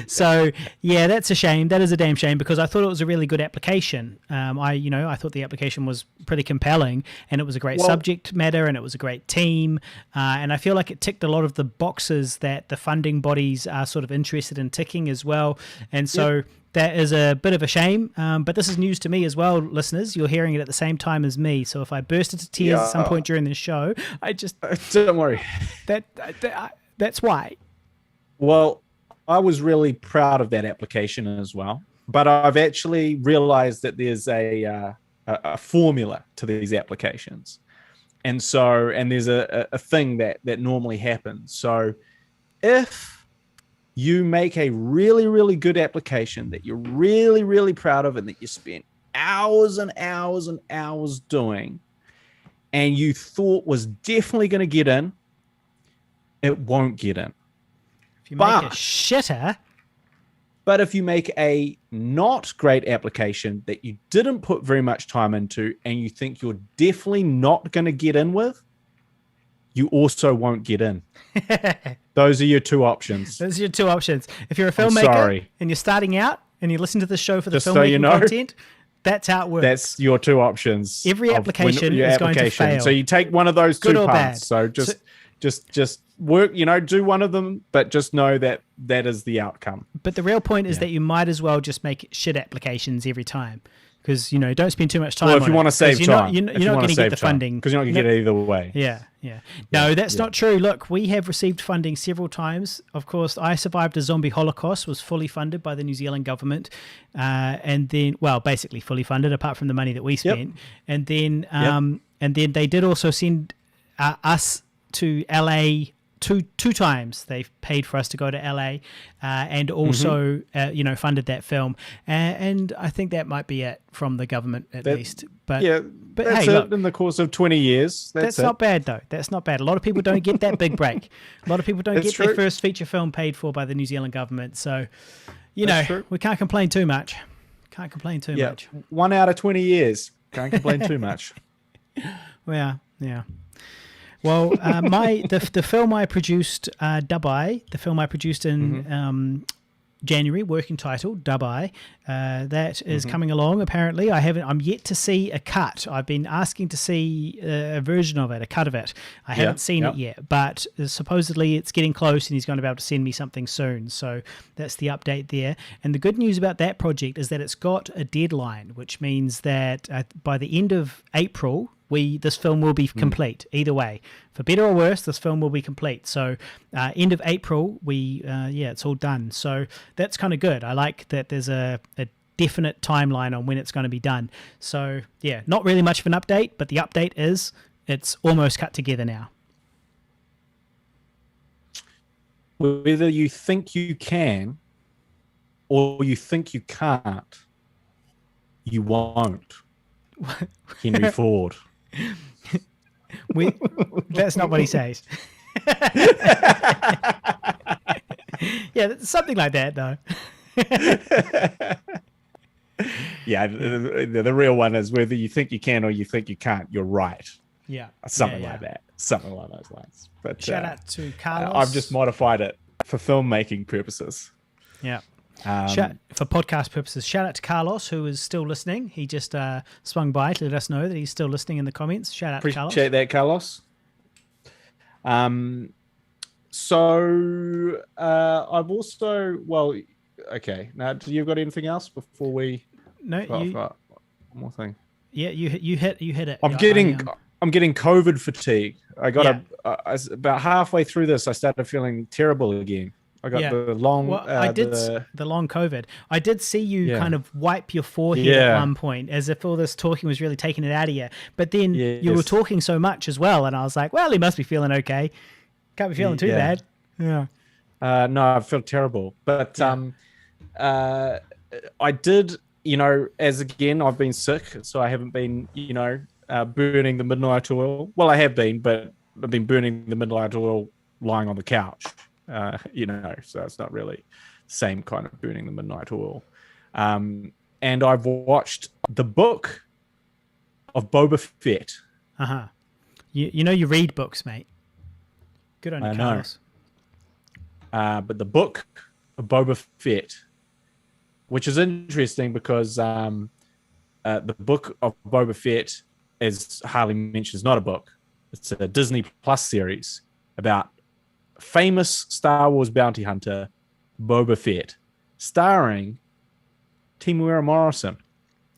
So yeah, that's a shame. That is a damn shame because I thought it was a really good application. I thought the application was pretty compelling and it was a great subject matter and it was a great team. And I feel like it ticked a lot of the boxes that the funding bodies are sort of interested in ticking as well. And so that is a bit of a shame. But this is news to me as well, listeners. You're hearing it at the same time as me. So if I burst into tears at some point during the show, I just don't worry. That's why. Well, I was really proud of that application as well, but I've actually realized that there's a formula to these applications. And there's a thing that normally happens. So if you make a really, really good application that you're really, really proud of and that you spent hours and hours and hours doing and you thought was definitely going to get in, it won't get in. If you make a shitter. But if you make a not great application that you didn't put very much time into and you think you're definitely not going to get in with, you also won't get in. Those are your two options. If you're a filmmaker and you're starting out and you listen to the show for the filmmaking content, that's how it works. That's your two options. Every application is going to fail. So you take one of those good two or paths. Bad. So just work, do one of them, but just know that is the outcome. But the real point is that you might as well just make shit applications every time because, don't spend too much time on it. Well, if you want to save time. You're not going to get the funding. Because you're not going to get it either way. Yeah. No, that's not true. Look, we have received funding several times. Of course, I Survived a Zombie Holocaust was fully funded by the New Zealand government. And then, basically fully funded apart from the money that we spent. And then they did also send us to LA two times. They've paid for us to go to LA and also funded that film, and I think that might be it from the government at least. But that's hey, look, in the course of 20 years. That's not bad though. That's not bad. A lot of people don't get that big break. A lot of people don't get their first feature film paid for by the New Zealand government. So we can't complain too much. Much. 1 out of 20 years. Can't complain too much. Yeah. Well, the film I produced, Dubai, the film I produced in January, working title Dubai, that is coming along. Apparently, I'm yet to see a cut. I've been asking to see a version of it, a cut of it. I haven't seen it yet, but supposedly it's getting close, and he's going to be able to send me something soon. So that's the update there. And the good news about that project is that it's got a deadline, which means that by the end of April. This film will be complete either way, for better or worse. This film will be complete. So end of April, it's all done. So that's kind of good. I like that there's a definite timeline on when it's going to be done. So not really much of an update, but the update is it's almost cut together now. Whether you think you can or you think you can't, you won't. Henry Ford. That's not what he says. Something like that though. Yeah, the real one is whether you think you can or you think you can't, you're right. Yeah. Something like that. Something along those lines. But shout out to Carlos. I've just modified it for filmmaking purposes. Yeah. For podcast purposes, shout out to Carlos, who is still listening. He just swung by to let us know that he's still listening in the comments. Shout out to Carlos. Appreciate that, Carlos. So I've also, well, okay. Now, do you got anything else before we? No, I've got one more thing. Yeah, you hit it. I'm getting COVID fatigue. I got about halfway through this, I started feeling terrible again. I got the long. Well, I did the long COVID. I did see you kind of wipe your forehead at one point, as if all this talking was really taking it out of you. But then you were talking so much as well, and I was like, well, he must be feeling okay. Can't be feeling too bad. Yeah. No, I feel terrible. But I did, as again, I've been sick, so I haven't been, burning the midnight oil. Well, I have been, but I've been burning the midnight oil lying on the couch. So it's not really the same kind of burning the midnight oil. And I've watched the book of Boba Fett. Uh-huh. You read books, mate. Good on you, Carlos. But the book of Boba Fett, which is interesting because the book of Boba Fett, as Harley mentioned, is not a book. It's a Disney Plus series about famous Star Wars bounty hunter Boba Fett, starring Temuera Morrison.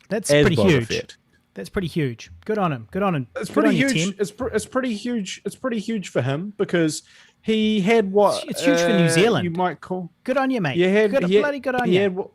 That's pretty Boba huge. Fett. That's pretty huge. Good on him. It's pretty huge. It's pretty huge. It's pretty huge for him because he had what it's huge for New Zealand. You might call. Good on you, mate. Bloody good on you.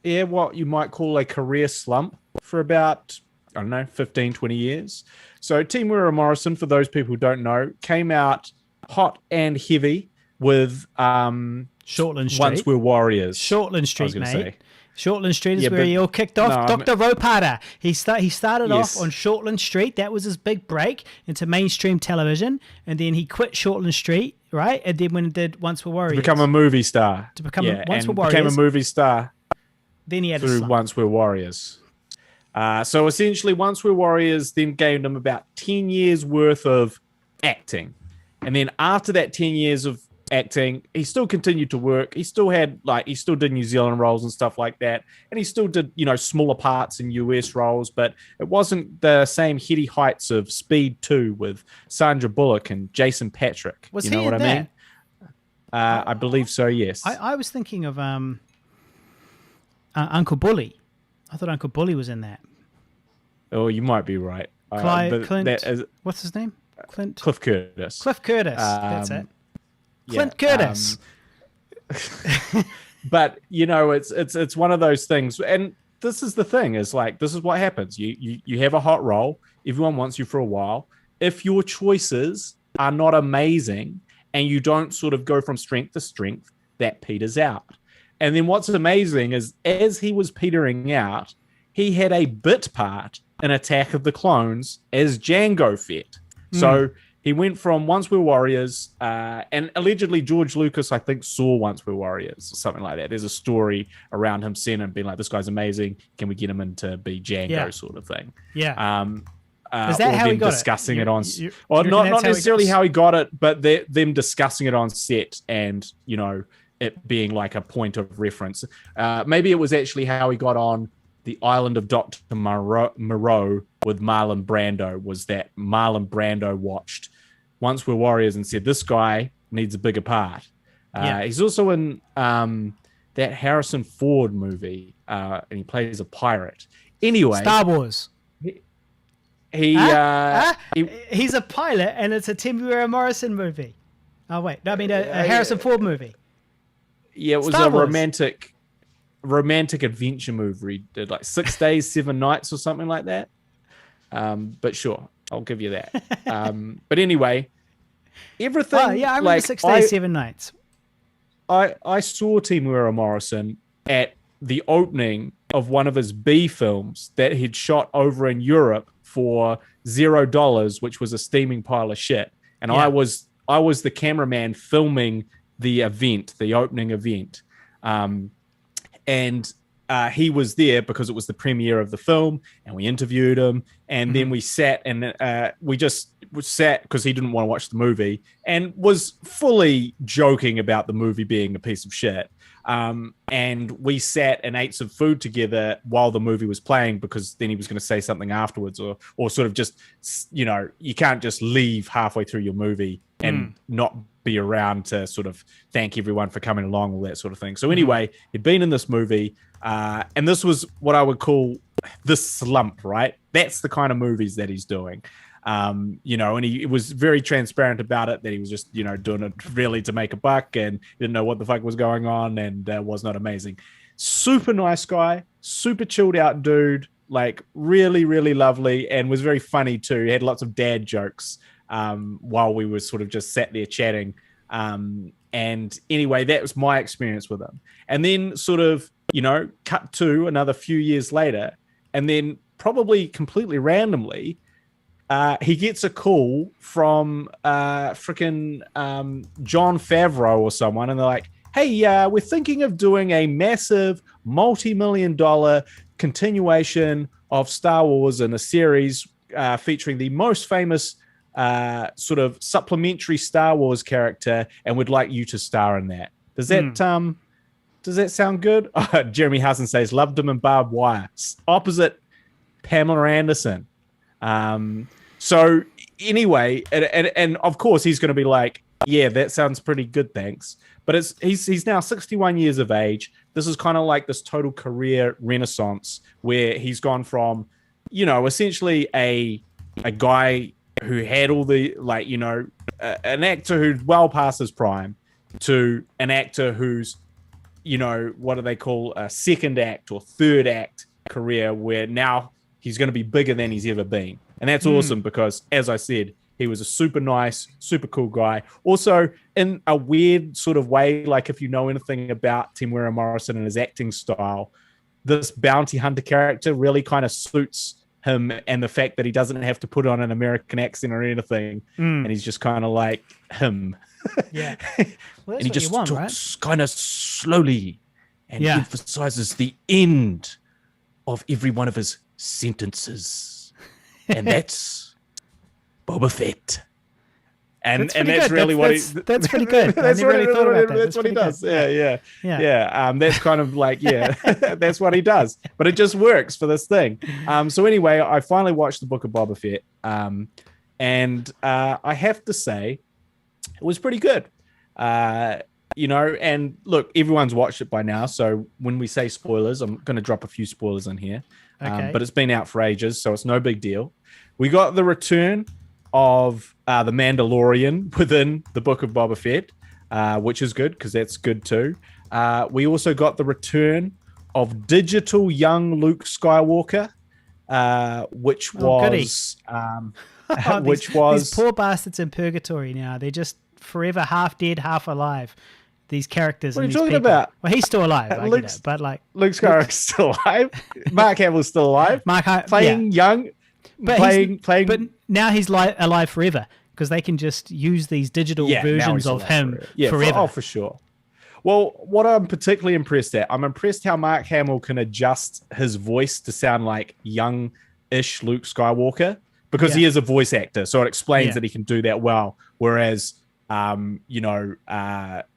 He had what you might call a career slump for about 15, 20 years. So Temuera Morrison, for those people who don't know, came out hot and heavy with Shortland Street. Once We're Warriors. Shortland Street, mate. Shortland Street is where he all kicked off. Dr. Ropada. He started off on Shortland Street. That was his big break into mainstream television. And then he quit Shortland Street, right? And then when he did Once We're Warriors. To become a movie star. Once We're Warriors. Became a movie star. Then he had through Once We're Warriors. So essentially, Once We're Warriors then gave him about 10 years worth of acting. And then after that 10 years of acting, he still continued to work. He still did New Zealand roles and stuff like that. And he still did, smaller parts in US roles, but it wasn't the same heady heights of Speed 2 with Sandra Bullock and Jason Patrick. Was you know he what in I that? mean? I believe so, yes. I was thinking of Uncle Bully. I thought Uncle Bully was in that. Oh, you might be right. Clint, what's his name? Cliff Curtis. Cliff Curtis. That's it. Clint Curtis. But it's one of those things, and this is the thing: is this is what happens. You have a hot role. Everyone wants you for a while. If your choices are not amazing, and you don't sort of go from strength to strength, that peters out. And then what's amazing is, as he was petering out, he had a bit part in Attack of the Clones as Jango Fett. So he went from Once We're Warriors, and allegedly George Lucas, I think, saw Once We're Warriors or something like that. There's a story around him seeing him being like, this guy's amazing. Can we get him in to be Jango sort of thing? Yeah. Is that how he got discussing it on... not necessarily how he got it, but them discussing it on set and, it being like a point of reference. Maybe it was actually how he got on the island of Dr. Moreau with Marlon Brando, was that Marlon Brando watched Once We're Warriors and said, this guy needs a bigger part. He's also in that Harrison Ford movie, and he plays a pirate. Anyway. Star Wars. He's a pilot, and it's a Temuera Morrison movie. Oh, wait. No, I mean, a Harrison Ford movie. Yeah, it was a romantic adventure movie. He did 6 days, 7 nights or something like that. But sure, I'll give you that. But anyway, everything. Oh, yeah, I remember 6 days, 7 nights. I saw Temuera Morrison at the opening of one of his B films that he'd shot over in Europe for $0, which was a steaming pile of shit. And I was the cameraman filming the event, the opening event. And he was there because it was the premiere of the film, and we interviewed him, and then we sat and we just sat because he didn't want to watch the movie and was fully joking about the movie being a piece of shit. And we sat and ate some food together while the movie was playing, because then he was going to say something afterwards, or sort of just, you know, you can't just leave halfway through your movie and not be around to sort of thank everyone for coming along, all that sort of thing. So anyway, he'd been in this movie, and this was what I would call the slump, right? That's the kind of movies that he's doing. You know, and he was very transparent about it, that he was just, you know, doing it really to make a buck and didn't know what the fuck was going on, and was not amazing. Super nice guy, super chilled out dude, like really, really lovely, and was very funny too. He had lots of dad jokes while we were sort of just sat there chatting. And anyway, that was my experience with him. And then sort of, you know, cut to another few years later, and then probably completely randomly, he gets a call from freaking Jon Favreau or someone, and they're like, hey, we're thinking of doing a massive multi-million-dollar continuation of Star Wars in a series featuring the most famous sort of supplementary Star Wars character, and would like you to star in that. Does that sound good? Jeremy Housen says, loved him in Barbed Wire. Opposite Pamela Anderson. So anyway, and of course he's going to be like, yeah, that sounds pretty good, thanks. But he's now 61 years of age. This is kind of like this total career renaissance where he's gone from, you know, essentially a guy who had all the, like, you know, an actor who's well past his prime, to an actor who's, you know, what do they call a second act or third act career, where now he's going to be bigger than he's ever been. And that's awesome because, as I said, he was a super nice, super cool guy. Also, in a weird sort of way, like if you know anything about Temuera Morrison and his acting style, this bounty hunter character really kind of suits him, and the fact that he doesn't have to put on an American accent or anything, and he's just kind of like him. Yeah. Well, and he just talks kind of slowly and emphasizes the end of every one of his sentences. And that's Boba Fett. And that's really what that's pretty good. That's what he does. Yeah. That's kind of like, that's what he does. But it just works for this thing. So anyway, I finally watched the Book of Boba Fett. And I have to say, it was pretty good. You know, and look, everyone's watched it by now. So when we say spoilers, I'm going to drop a few spoilers in here. Okay. But it's been out for ages, so it's no big deal. We got the return of the Mandalorian within the Book of Boba Fett, which is good because that's good too. We also got the return of digital young Luke Skywalker, which was these poor bastards in purgatory now. They're just forever half dead, half alive. These characters. What are you talking about? Well, he's still alive. I get it, but like Luke Skywalker's still alive. Mark Hamill's still alive. Playing young. But now he's alive forever because they can just use these digital versions of him forever. For sure. Well, what I'm particularly impressed at, I'm impressed how Mark Hamill can adjust his voice to sound like young-ish Luke Skywalker, because he is a voice actor, so it explains that he can do that well. Whereas, you know,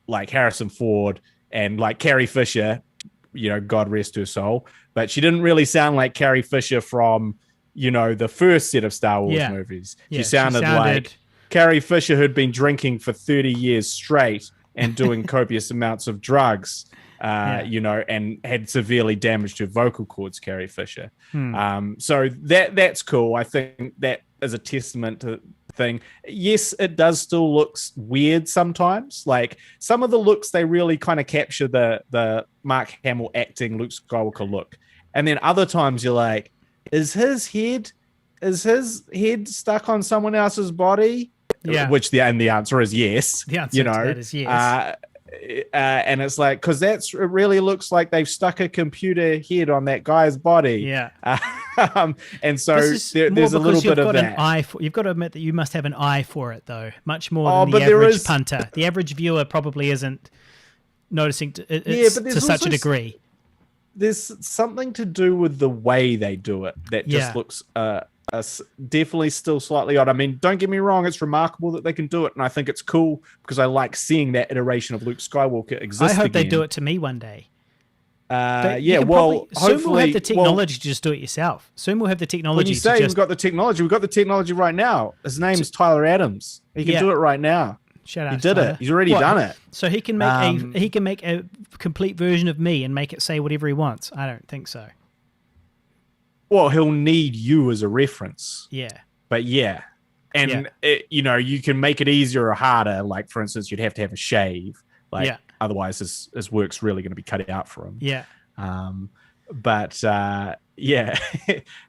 like Harrison Ford and like Carrie Fisher, you know, God rest her soul, but she didn't really sound like Carrie Fisher from, you know, the first set of Star Wars movies. She sounded like Carrie Fisher who'd been drinking for 30 years straight and doing copious amounts of drugs, you know, and had severely damaged her vocal cords, Carrie Fisher. So that's cool. I think that is a testament to the thing. Yes, it does still look weird sometimes. Like some of the looks, they really kind of capture the Mark Hamill acting Luke Skywalker look. And then other times you're like, is his head stuck on someone else's body? Yeah. Which the answer is yes. The answer to that is yes. And it's like, because it really looks like they've stuck a computer head on that guy's body. Yeah. And so there's a little bit of that. You've got to admit that you must have an eye for it, though, much more than the average punter. The average viewer probably isn't noticing to such a degree. there's something to do with the way they do it that just looks definitely still slightly odd. I mean, don't get me wrong, it's remarkable that they can do it, and I think it's cool because I like seeing that iteration of Luke Skywalker exist. I hope again. they do it to me one day. Well, hopefully soon we'll have the technology to just do it yourself. Soon we'll have the technology. When you say we've got the technology, we've got the technology right now. His name is Tyler Adams. He can do it right now. Shout out! He did it. He's already done it. So he can make a complete version of me and make it say whatever he wants. I don't think so. Well, he'll need you as a reference. Yeah. But yeah. And, you can make it easier or harder. Like, for instance, you'd have to have a shave. Like, otherwise his work's really going to be cut out for him. Yeah.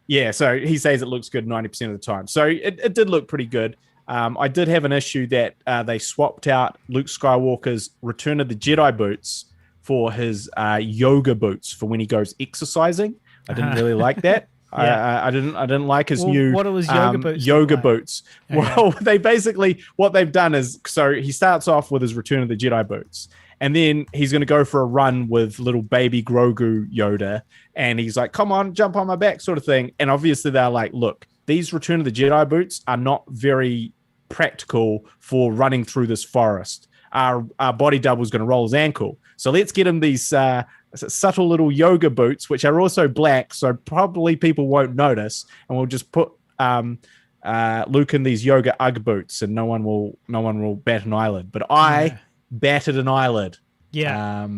Yeah. So he says it looks good 90% of the time. So it did look pretty good. I did have an issue that they swapped out Luke Skywalker's Return of the Jedi boots for his yoga boots for when he goes exercising. I didn't really like that. I didn't like his new what was yoga boots. Okay. Well, they basically, what they've done is, so he starts off with his Return of the Jedi boots, and then he's going to go for a run with little baby Grogu Yoda, and he's like, come on, jump on my back, sort of thing. And obviously they're like, look, these Return of the Jedi boots are not very practical for running through this forest. Our body double is going to roll his ankle. So let's get him these subtle little yoga boots, which are also black, so probably people won't notice, and we'll just put Luke in these yoga Ugg boots, and no one will bat an eyelid. But I batted an eyelid. Yeah.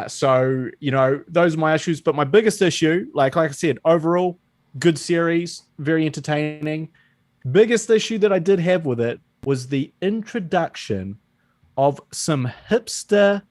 So those are my issues. But my biggest issue, like I said, overall, good series, very entertaining. Biggest issue that I did have with it was the introduction of some hipster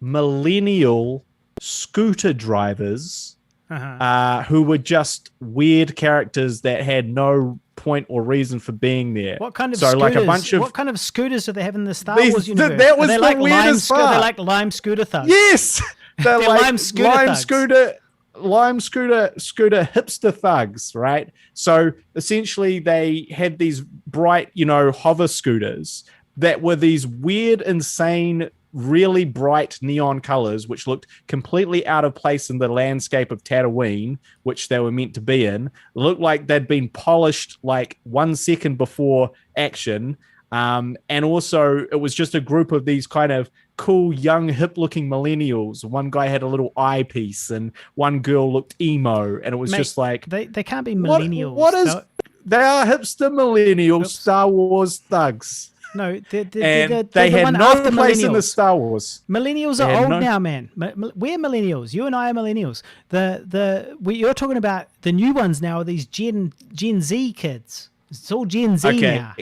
millennial scooter drivers who were just weird characters that had no point or reason for being there. What kind of scooters? Like a bunch of, what kind of scooters do they have in the Star Wars universe? That was the weirdest part. They're like lime scooter thugs. Yes, they're like lime scooter hipster thugs, right? So essentially they had these bright, hover scooters that were these weird, insane, really bright neon colors, which looked completely out of place in the landscape of Tatooine, which they were meant to be in. It looked like they'd been polished like 1 second before action. And also it was just a group of these kind of cool, young, hip-looking millennials. One guy had a little eyepiece, and one girl looked emo, and it was just like... They can't be millennials. They are hipster millennial Star Wars thugs. No, they the had no place in the Star Wars. Millennials are old now, man. We're millennials. You and I are millennials. You're talking about the new ones now. Are these Gen Z kids? It's all Gen Z now.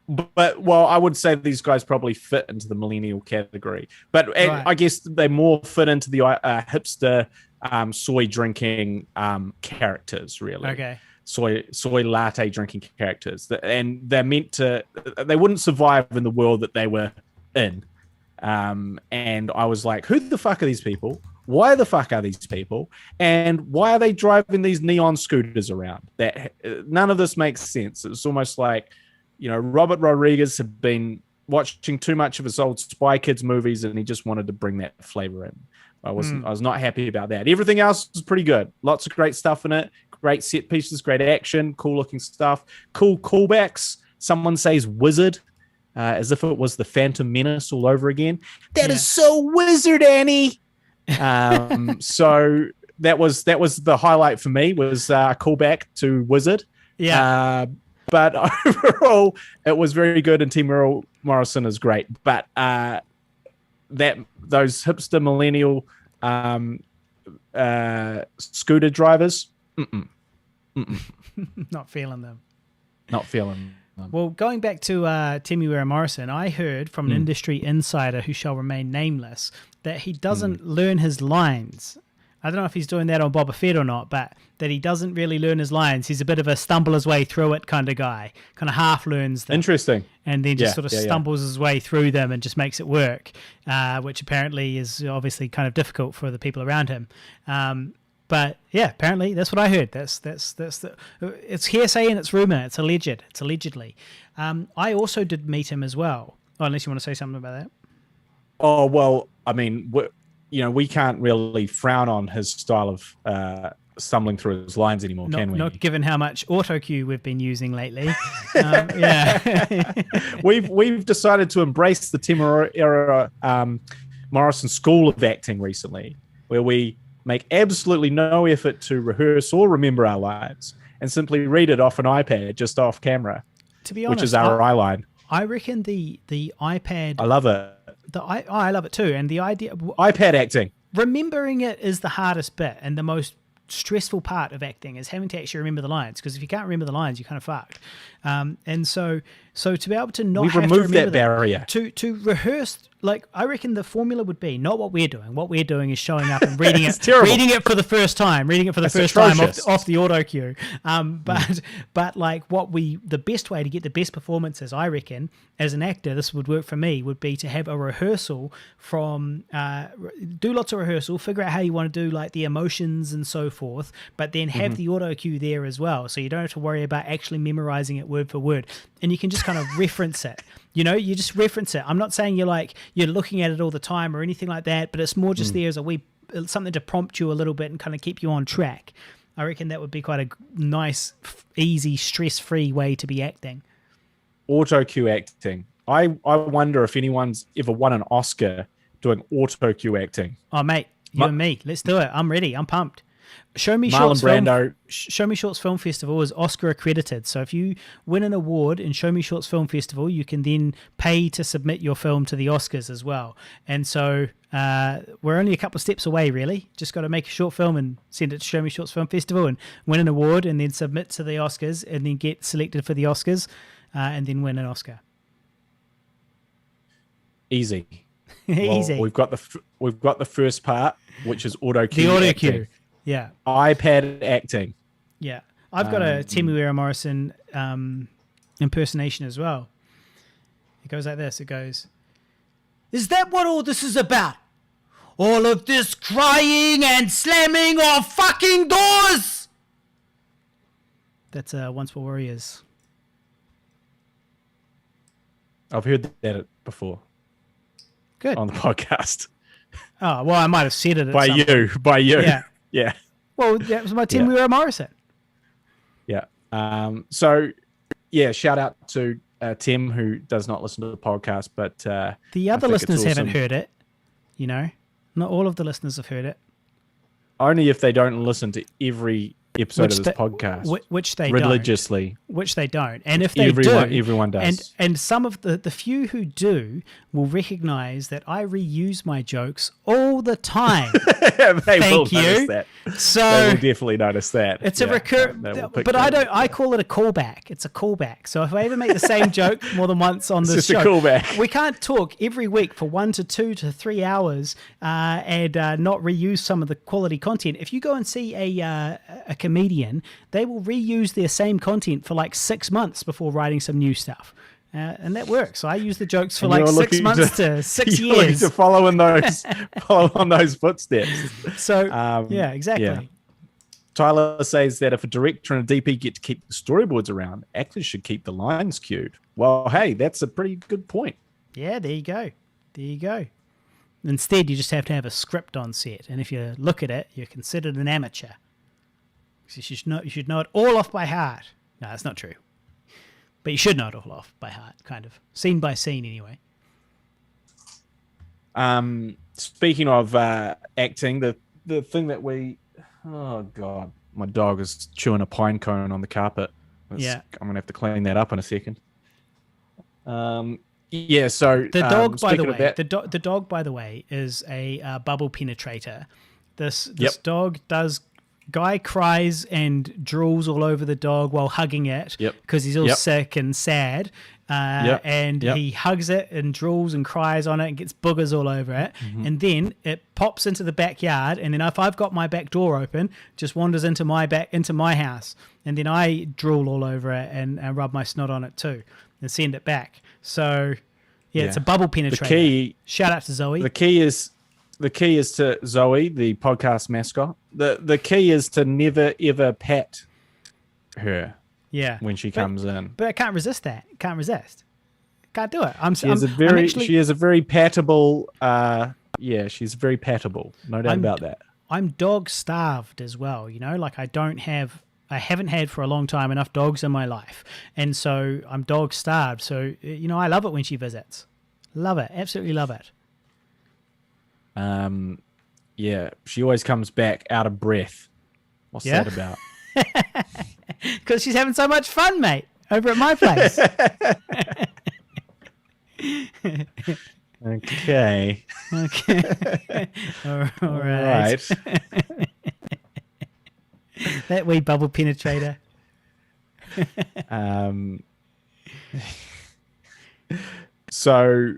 But I would say these guys probably fit into the millennial category. But right. I guess they more fit into the hipster soy drinking characters, really. Okay. Soy latte drinking characters, and they're meant to. They wouldn't survive in the world that they were in. And I was like, who the fuck are these people? Why the fuck are these people? And why are they driving these neon scooters around? That none of this makes sense. It's almost like, Robert Rodriguez had been watching too much of his old Spy Kids movies, and he just wanted to bring that flavor in. I was not happy about that. Everything else was pretty good. Lots of great stuff in it. Great set pieces, great action, cool looking stuff, cool callbacks. Someone says wizard, as if it was the Phantom Menace all over again. That is so wizard, Annie. So that was the highlight for me, was a callback to Wizard. Yeah. But overall, it was very good, and Tim Morrison is great. But those hipster millennial scooter drivers, not feeling them. Not feeling them. Well, going back to Timmy Morrison, I heard from an industry insider who shall remain nameless that he doesn't learn his lines. I don't know if he's doing that on Boba Fett or not, but that he doesn't really learn his lines. He's a bit of a stumble his way through it kind of guy, kind of half learns them. Interesting. And then just stumbles his way through them and just makes it work, which apparently is obviously kind of difficult for the people around him. But yeah, apparently that's what I heard. It's hearsay and it's rumor. It's alleged. It's allegedly. I also did meet him as well. Oh, unless you want to say something about that. Oh, well, I mean, we can't really frown on his style of stumbling through his lines anymore, can we? Not given how much auto cue we've been using lately. Yeah. We've decided to embrace the Tim Morrison School of Acting recently, where we make absolutely no effort to rehearse or remember our lines and simply read it off an iPad just off camera. To be honest, which is our eye line. I reckon the iPad. I love it. I love it too, and the idea iPad acting. Remembering it is the hardest bit and the most stressful part of acting is having to actually remember the lines, because if you can't remember the lines, you're kind of fucked. And so to be able to not have to remember that barrier to rehearse, like, I reckon the formula would be not what we're doing. What we're doing is showing up and reading it, reading it for the first time off the auto cue. But like the best way to get the best performances, I reckon, as an actor, this would work for me, would be to have a rehearsal from, do lots of rehearsal, figure out how you want to do like the emotions and so forth, but then have the auto cue there as well. So you don't have to worry about actually memorizing it word for word. And you can just kind of reference it. You just reference it. I'm not saying you're looking at it all the time or anything like that, but it's more just there as something to prompt you a little bit and kind of keep you on track. I reckon that would be quite a nice, easy, stress-free way to be acting. Auto cue acting. I wonder if anyone's ever won an Oscar doing auto cue acting. Oh, mate, you and me. Let's do it. I'm ready. I'm pumped. Show Me Shorts Film Festival is Oscar accredited. So if you win an award in Show Me Shorts Film Festival, you can then pay to submit your film to the Oscars as well. And so we're only a couple of steps away, really. Just got to make a short film and send it to Show Me Shorts Film Festival and win an award, and then submit to the Oscars, and then get selected for the Oscars, and then win an Oscar. Easy. Easy. Well, we've got the first part, which is auto cue. The auto cue. Yeah. iPad acting. Yeah. I've got a Temuera Morrison impersonation as well. It goes like this. It goes, "Is that what all this is about? All of this crying and slamming of fucking doors?" That's Once for Warriors. I've heard that before. Good. On the podcast. Oh, well, I might have said it by you. Yeah. Yeah. Well, that was my Temuera Morrison. Yeah. So, yeah, shout out to Tim, who does not listen to the podcast, but the other listeners haven't heard it. Not all of the listeners have heard it. Only if they don't listen to every episode of this podcast, which they religiously, don't. Which they don't. And if they do, everyone does. And some of the few who do will recognize that I reuse my jokes all the time. They will notice that. So they will definitely notice that. It's a recurrent, but I call it a callback. It's a callback. So if I ever make the same joke more than once on this show, a callback. We can't talk every week for 1 to 2 to 3 hours and not reuse some of the quality content. If you go and see a comedian, they will reuse their same content for like 6 months before writing some new stuff. And that works. So I use the jokes for like 6 months to 6 years. Looking to follow on those footsteps. So yeah, exactly. Yeah. Tyler says that if a director and a DP get to keep the storyboards around, actors should keep the lines cued. Well, hey, that's a pretty good point. Yeah, there you go. There you go. Instead, you just have to have a script on set, and if you look at it, you're considered an amateur. You should know it all off by heart. No, that's not true. But you should know it all off by heart, kind of. Scene by scene, anyway. Speaking of acting, the thing that we... Oh, God. My dog is chewing a pine cone on the carpet. Yeah. I'm going to have to clean that up in a second. Yeah, so... The dog, by the way, the dog, by the way, is a bubble penetrator. This dog does... Guy cries and drools all over the dog while hugging it because he's all sick and sad. He hugs it and drools and cries on it and gets boogers all over it. Mm-hmm. And then it pops into the backyard. And then if I've got my back door open, just wanders into my house. And then I drool all over it and rub my snot on it too and send it back. So, it's a bubble penetrator. Shout out to Zoe. The key is to Zoe, the podcast mascot. The key is to never ever pet her. Yeah. When she comes in. But I can't resist that. Can't do it. She has a very pattable yeah, she's very patable. No doubt about that. I'm dog starved as well, like I haven't had for a long time enough dogs in my life. And so I'm dog starved. So, I love it when she visits. Love it. Absolutely love it. Yeah, she always comes back out of breath. What's that about? Because she's having so much fun, mate, over at my place. Okay. All right. That wee bubble penetrator. So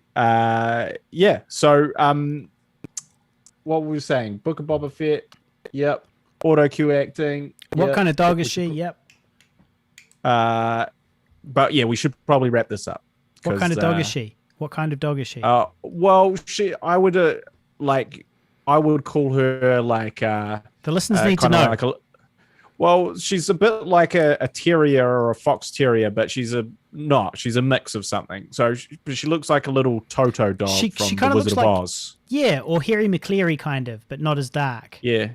what were we saying? Book of Boba Fett. Yep. Auto cue acting. What kind of dog is she? Yep. But yeah, we should probably wrap this up. What kind of dog is she? What kind of dog is she? Well, I would call her like the listeners need to know. Well, she's a bit like a terrier or a fox terrier, but she's a mix of something. So she looks like a little Toto dog from The Wizard of Oz. Yeah, or Harry McCleary kind of, but not as dark. Yeah,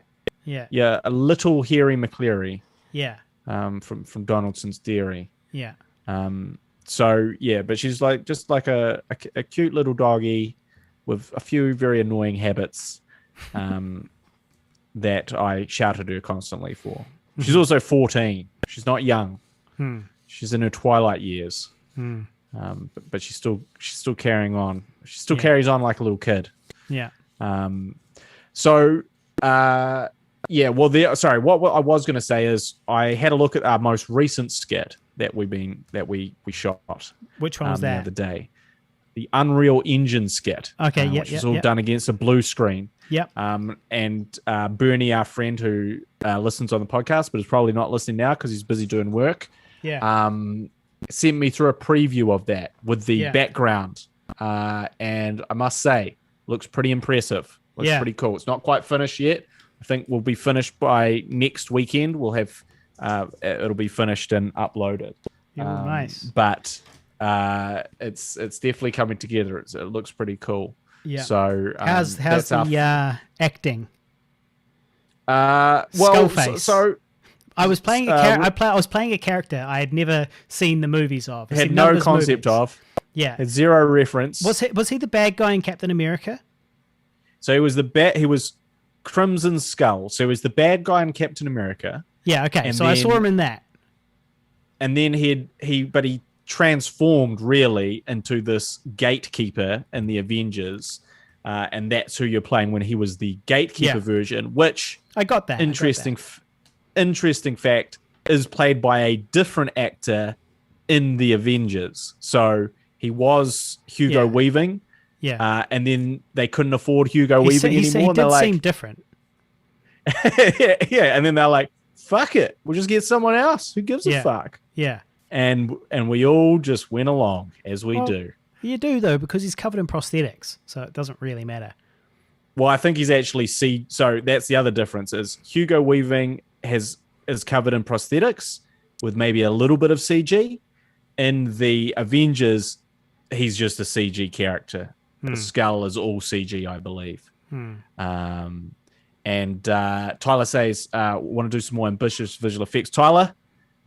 a little Harry McCleary. Yeah. From Donaldson's Dairy. Yeah. So yeah, but she's just like a cute little doggy with a few very annoying habits that I shout at her constantly for. She's also 14. She's not young. She's in her twilight years. But she's still carrying on. She still carries on like a little kid. Yeah. What I was going to say is I had a look at our most recent skit that we shot. Which one was that? The other day. The Unreal Engine skit. Okay, which is all done against a blue screen. Yep. And Bernie, our friend who listens on the podcast, but is probably not listening now because he's busy doing work. Yeah. Sent me through a preview of that with the background. And I must say, looks pretty impressive. Looks pretty cool. It's not quite finished yet. I think we'll be finished by next weekend. We'll have it'll be finished and uploaded. Nice. But it's definitely coming together. It looks pretty cool. Yeah. So how's the acting? Well, Skullface. So I was playing a I was playing a character I had never seen the movies of. Had no concept of. Yeah. Had zero reference. Was he the bad guy in Captain America? So he was he was Crimson Skull. So he was the bad guy in Captain America. Yeah, okay. And so I saw him in that. And then he transformed really into this gatekeeper in the Avengers. And that's who you're playing when he was the gatekeeper version, which I got that. Interesting fact is played by a different actor in the Avengers. So he was Hugo Weaving. Yeah. And then they couldn't afford Hugo Weaving anymore. He did seem different. Yeah. And then they're like, fuck it. We'll just get someone else. Who gives a fuck? Yeah. And we all just went along as we do. You do, though, because he's covered in prosthetics. So it doesn't really matter. Well, I think he's actually so that's the other difference is Hugo Weaving is covered in prosthetics with maybe a little bit of CG. In the Avengers, he's just a CG character. The skull is all CG, I believe. And Tyler says, want to do some more ambitious visual effects. Tyler,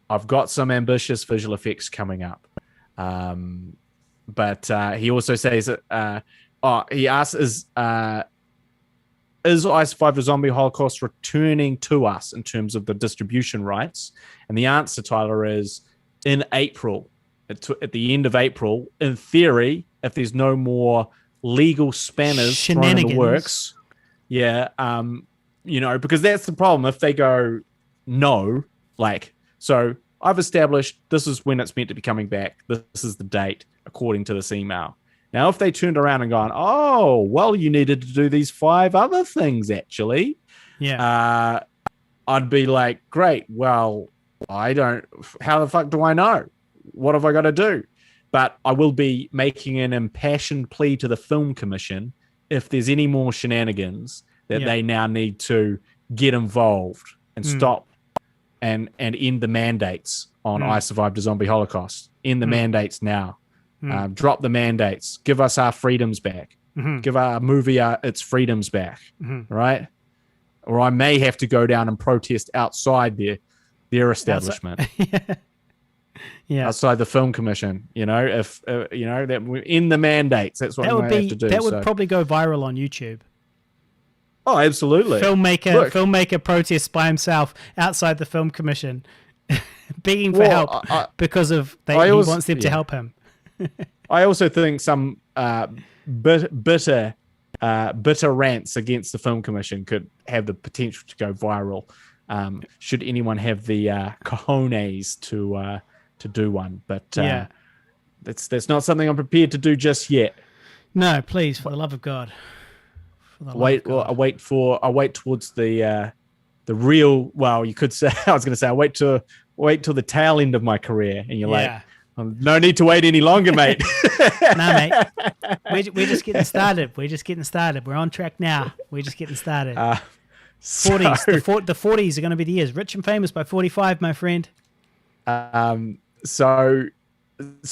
I've got some ambitious visual effects coming up. But he also says that he asks, is I Survived the Zombie Holocaust returning to us in terms of the distribution rights? And the answer, Tyler, is in April. At the end of April, in theory, if there's no more legal spanners thrown in the works, because that's the problem. If they go no, so I've established this is when it's meant to be coming back. This is the date according to this email. Now, if they turned around and gone, oh, well, you needed to do these 5 other things actually, I'd be like, great. Well, how the fuck do I know? What have I got to do? But I will be making an impassioned plea to the Film Commission if there's any more shenanigans that they now need to get involved and stop and end the mandates on I Survived a Zombie Holocaust. End the mandates now. Drop the mandates. Give us our freedoms back. give our movie its freedoms back, right? Or I may have to go down and protest outside their establishment, outside the film commission. If that we're in the mandates, that's what we have to do. That would probably go viral on YouTube. Oh, absolutely. Filmmaker protests by himself outside the film commission, begging for help because he wants them to help him. I also think some bitter rants against the film commission could have the potential to go viral. Should anyone have the cojones to do one, but that's not something I'm prepared to do just yet. No, please, for the love of God. I wait towards the real. Well, you could say I was going to say I wait till the tail end of my career, and you're like, no need to wait any longer, mate. No, mate. We're just getting started. We're on track now. We're just getting started. 40s. The 40s are going to be the years. Rich and famous by 45, my friend. So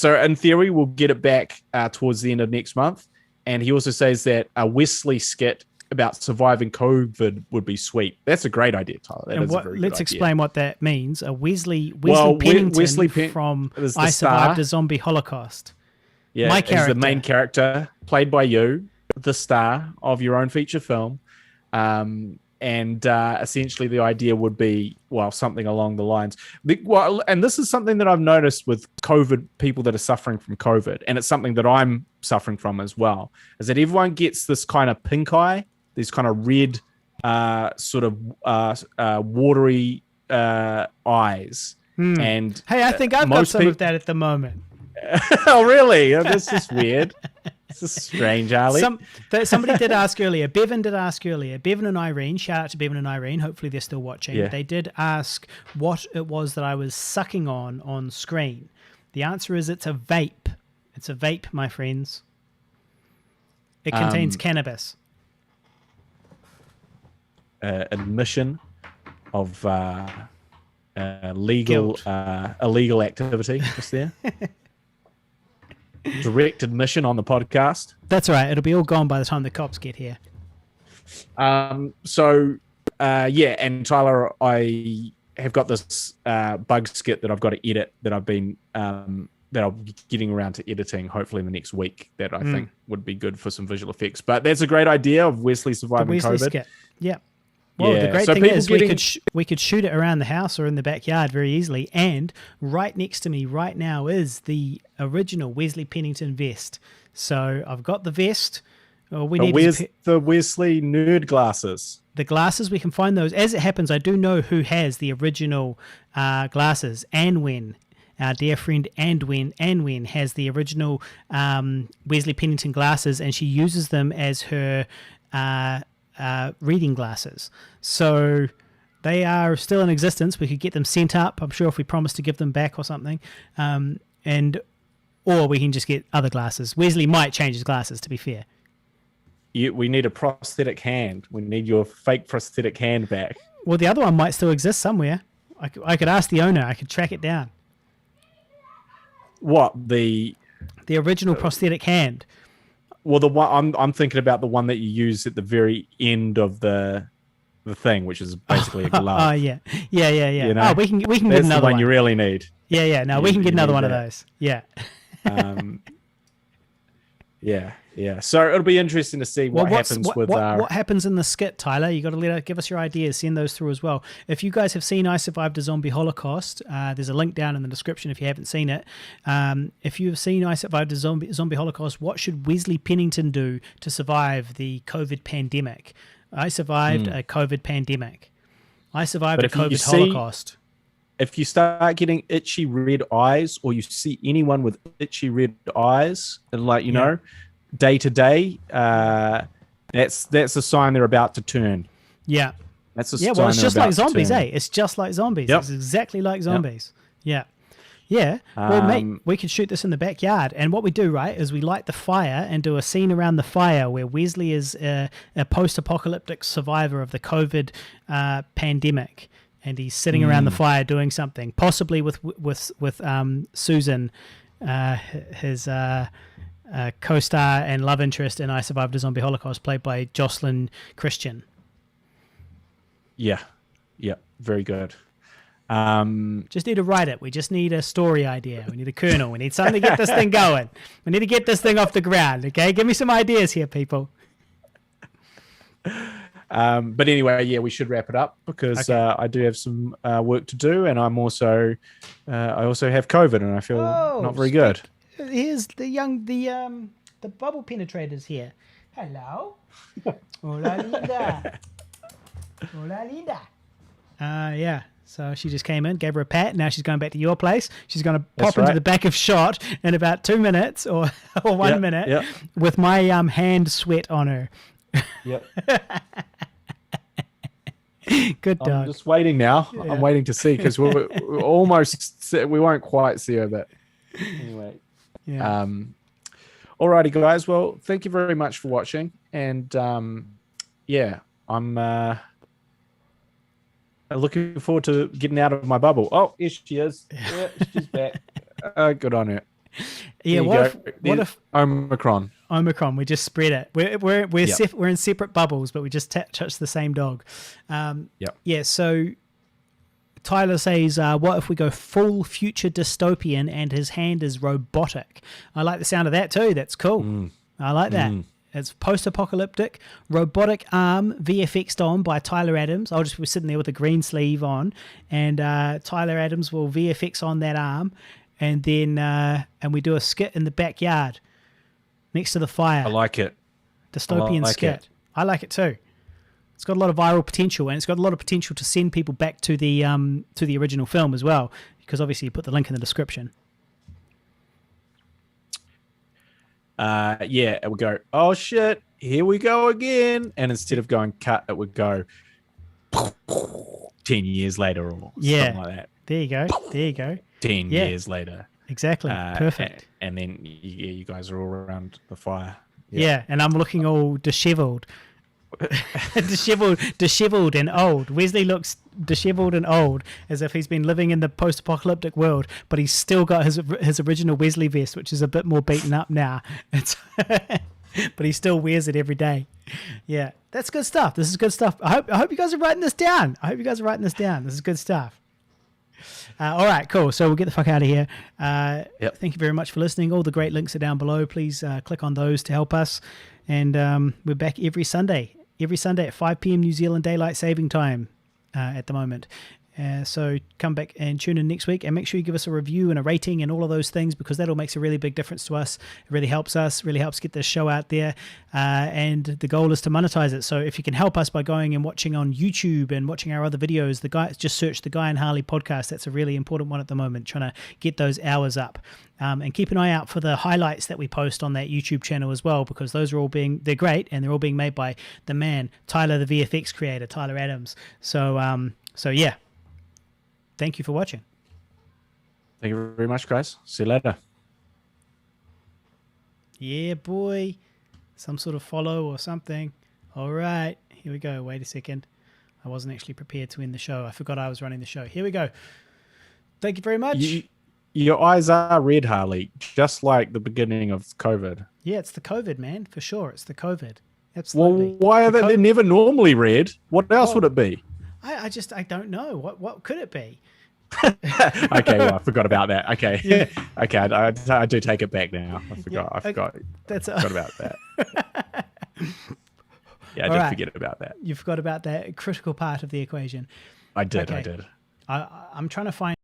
in theory, we'll get it back towards the end of next month. And he also says that a Wesley skit about surviving COVID would be sweet. That's a great idea, Tyler. Let's explain what that means. A Wesley Pennington from I Survived a Zombie Holocaust. Yeah, my character. He's the main character, played by you, the star of your own feature film. And essentially the idea would be, something along the lines. And this is something that I've noticed with COVID, people that are suffering from COVID, and it's something that I'm suffering from as well, is that everyone gets this kind of pink eye, these kind of red, sort of watery eyes. And hey, I think I've got some of that at the moment. Oh, really? That's just weird. This is strange, Harley. Somebody did ask earlier. Bevan and Irene, shout out to Bevan and Irene. Hopefully they're still watching. Yeah. They did ask what it was that I was sucking on screen. The answer is it's a vape. It's a vape, my friends. It contains cannabis. Admission of illegal activity just there. Direct admission on the podcast. That's right. It'll be all gone by the time the cops get here. And Tyler, I have got this bug skit that I've got to edit that I've been that I'll be getting around to editing hopefully in the next week that I think would be good for some visual effects. But that's a great idea of Wesley surviving COVID. Skit. Yeah. Well, the great thing is we could shoot it around the house or in the backyard very easily. And right next to me right now is the original Wesley Pennington vest. So I've got the vest. Where's the Wesley nerd glasses? The glasses, we can find those. As it happens, I do know who has the original glasses. Anwen, our dear friend Anwen has the original Wesley Pennington glasses, and she uses them as her reading glasses. So they are still in existence. We could get them sent up, I'm sure, if we promise to give them back or something. Or we can just get other glasses. Wesley might change his glasses, to be fair. We need a prosthetic hand. We need your fake prosthetic hand back. Well, the other one might still exist somewhere. I could ask the owner. I could track it down. What? The original prosthetic hand. Well, the one I'm thinking about, the one that you use at the very end of the thing, which is basically a glove. Oh yeah. You know? We can get That's another the one one. you really need. Yeah. No, we can get another one of those. Yeah. Yeah. So it'll be interesting to see what happens with what happens in the skit, Tyler. You got to give us your ideas. Send those through as well. If you guys have seen I Survived a Zombie Holocaust, there's a link down in the description if you haven't seen it. If you've seen I Survived a Zombie Holocaust, what should Wesley Pennington do to survive the COVID pandemic? I survived a COVID pandemic. I survived a COVID Holocaust. If you start getting itchy red eyes, or you see anyone with itchy red eyes, and know, day to day, that's a sign they're about to turn. Yeah. That's a sign. Well, it's just like zombies, eh? It's just like zombies. Yep. It's exactly like zombies. Yep. Yeah. Well, mate, we could shoot this in the backyard. And what we do, right, is we light the fire and do a scene around the fire where Wesley is a post-apocalyptic survivor of the COVID pandemic. And he's sitting around the fire doing something, possibly with Susan, his co-star and love interest in I Survived a Zombie Holocaust, played by Jocelyn Christian. Yeah, very good. Just need to write it. We just need a story idea. We need a kernel. We need something to get this thing going. We need to get this thing off the ground. Okay, give me some ideas here, people. But anyway, yeah, we should wrap it up because I do have some work to do, and I also have COVID, and I feel not very good. Here's the bubble penetrators here. Hello. Hola linda. Hola linda. Yeah. So she just came in, gave her a pat. Now she's going back to your place. She's going to pop into the back of shot in about 2 minutes or 1 minute with my hand sweat on her. Yep. Good dog. I'm just waiting now. Yeah. I'm waiting to see because we're almost, we won't quite see her, but anyway. Yeah. Alrighty, guys. Well, thank you very much for watching. And yeah, I'm looking forward to getting out of my bubble. Oh, here she is. Yeah, she's back. Good on her. Yeah, what if Omicron? We just spread it. We're in separate bubbles, but we just touch the same dog. Yeah. So Tyler says, "What if we go full future dystopian and his hand is robotic?" I like the sound of that too. That's cool. I like that. It's post-apocalyptic, robotic arm VFX'd on by Tyler Adams. I'll just be sitting there with a green sleeve on, and Tyler Adams will VFX on that arm, and then and we do a skit in the backyard next to the fire. I like it. Dystopian skit. I like it too. It's got a lot of viral potential, and it's got a lot of potential to send people back to the original film as well, because obviously you put the link in the description. Yeah, it would go, oh shit, here we go again. And instead of going cut, it would go 10 years later or something like that. There you go. 10 years later. Exactly. Perfect. And then you guys are all around the fire. Yeah, and I'm looking all disheveled. disheveled and old. Wesley looks disheveled and old, as if he's been living in the post-apocalyptic world, but he's still got his original Wesley vest, which is a bit more beaten up now. But he still wears it every day. Yeah, that's good stuff. This is good stuff. I hope you guys are writing this down. This is good stuff. All right, cool. So we'll get the fuck out of here. Thank you very much for listening. All the great links are down below. Please click on those to help us. And we're back every Sunday at 5 p.m. New Zealand Daylight Saving Time at the moment. So come back and tune in next week, and make sure you give us a review and a rating and all of those things, because that all makes a really big difference to us. It really helps us, really helps get this show out there. And the goal is to monetize it. So if you can help us by going and watching on YouTube and watching our other videos, just search the Guy and Harley podcast. That's a really important one at the moment, trying to get those hours up. And keep an eye out for the highlights that we post on that YouTube channel as well, because those are they're great, and they're all being made by the man, Tyler, the VFX creator, Tyler Adams. So yeah. Thank you for watching. Thank you very much, guys. See you later. Yeah, boy. Some sort of follow or something. All right. Here we go. Wait a second. I wasn't actually prepared to end the show. I forgot I was running the show. Here we go. Thank you very much. Your eyes are red, Harley, just like the beginning of COVID. Yeah, it's the COVID, man. For sure. It's the COVID. Absolutely. Well, why are they never normally red? What else would it be? I don't know. What could it be? Okay, well, I forgot about that. Okay. Yeah. Okay, I do take it back now. I forgot. I forgot about that. Yeah, I did forget about that. You forgot about that critical part of the equation. I did. I'm trying to find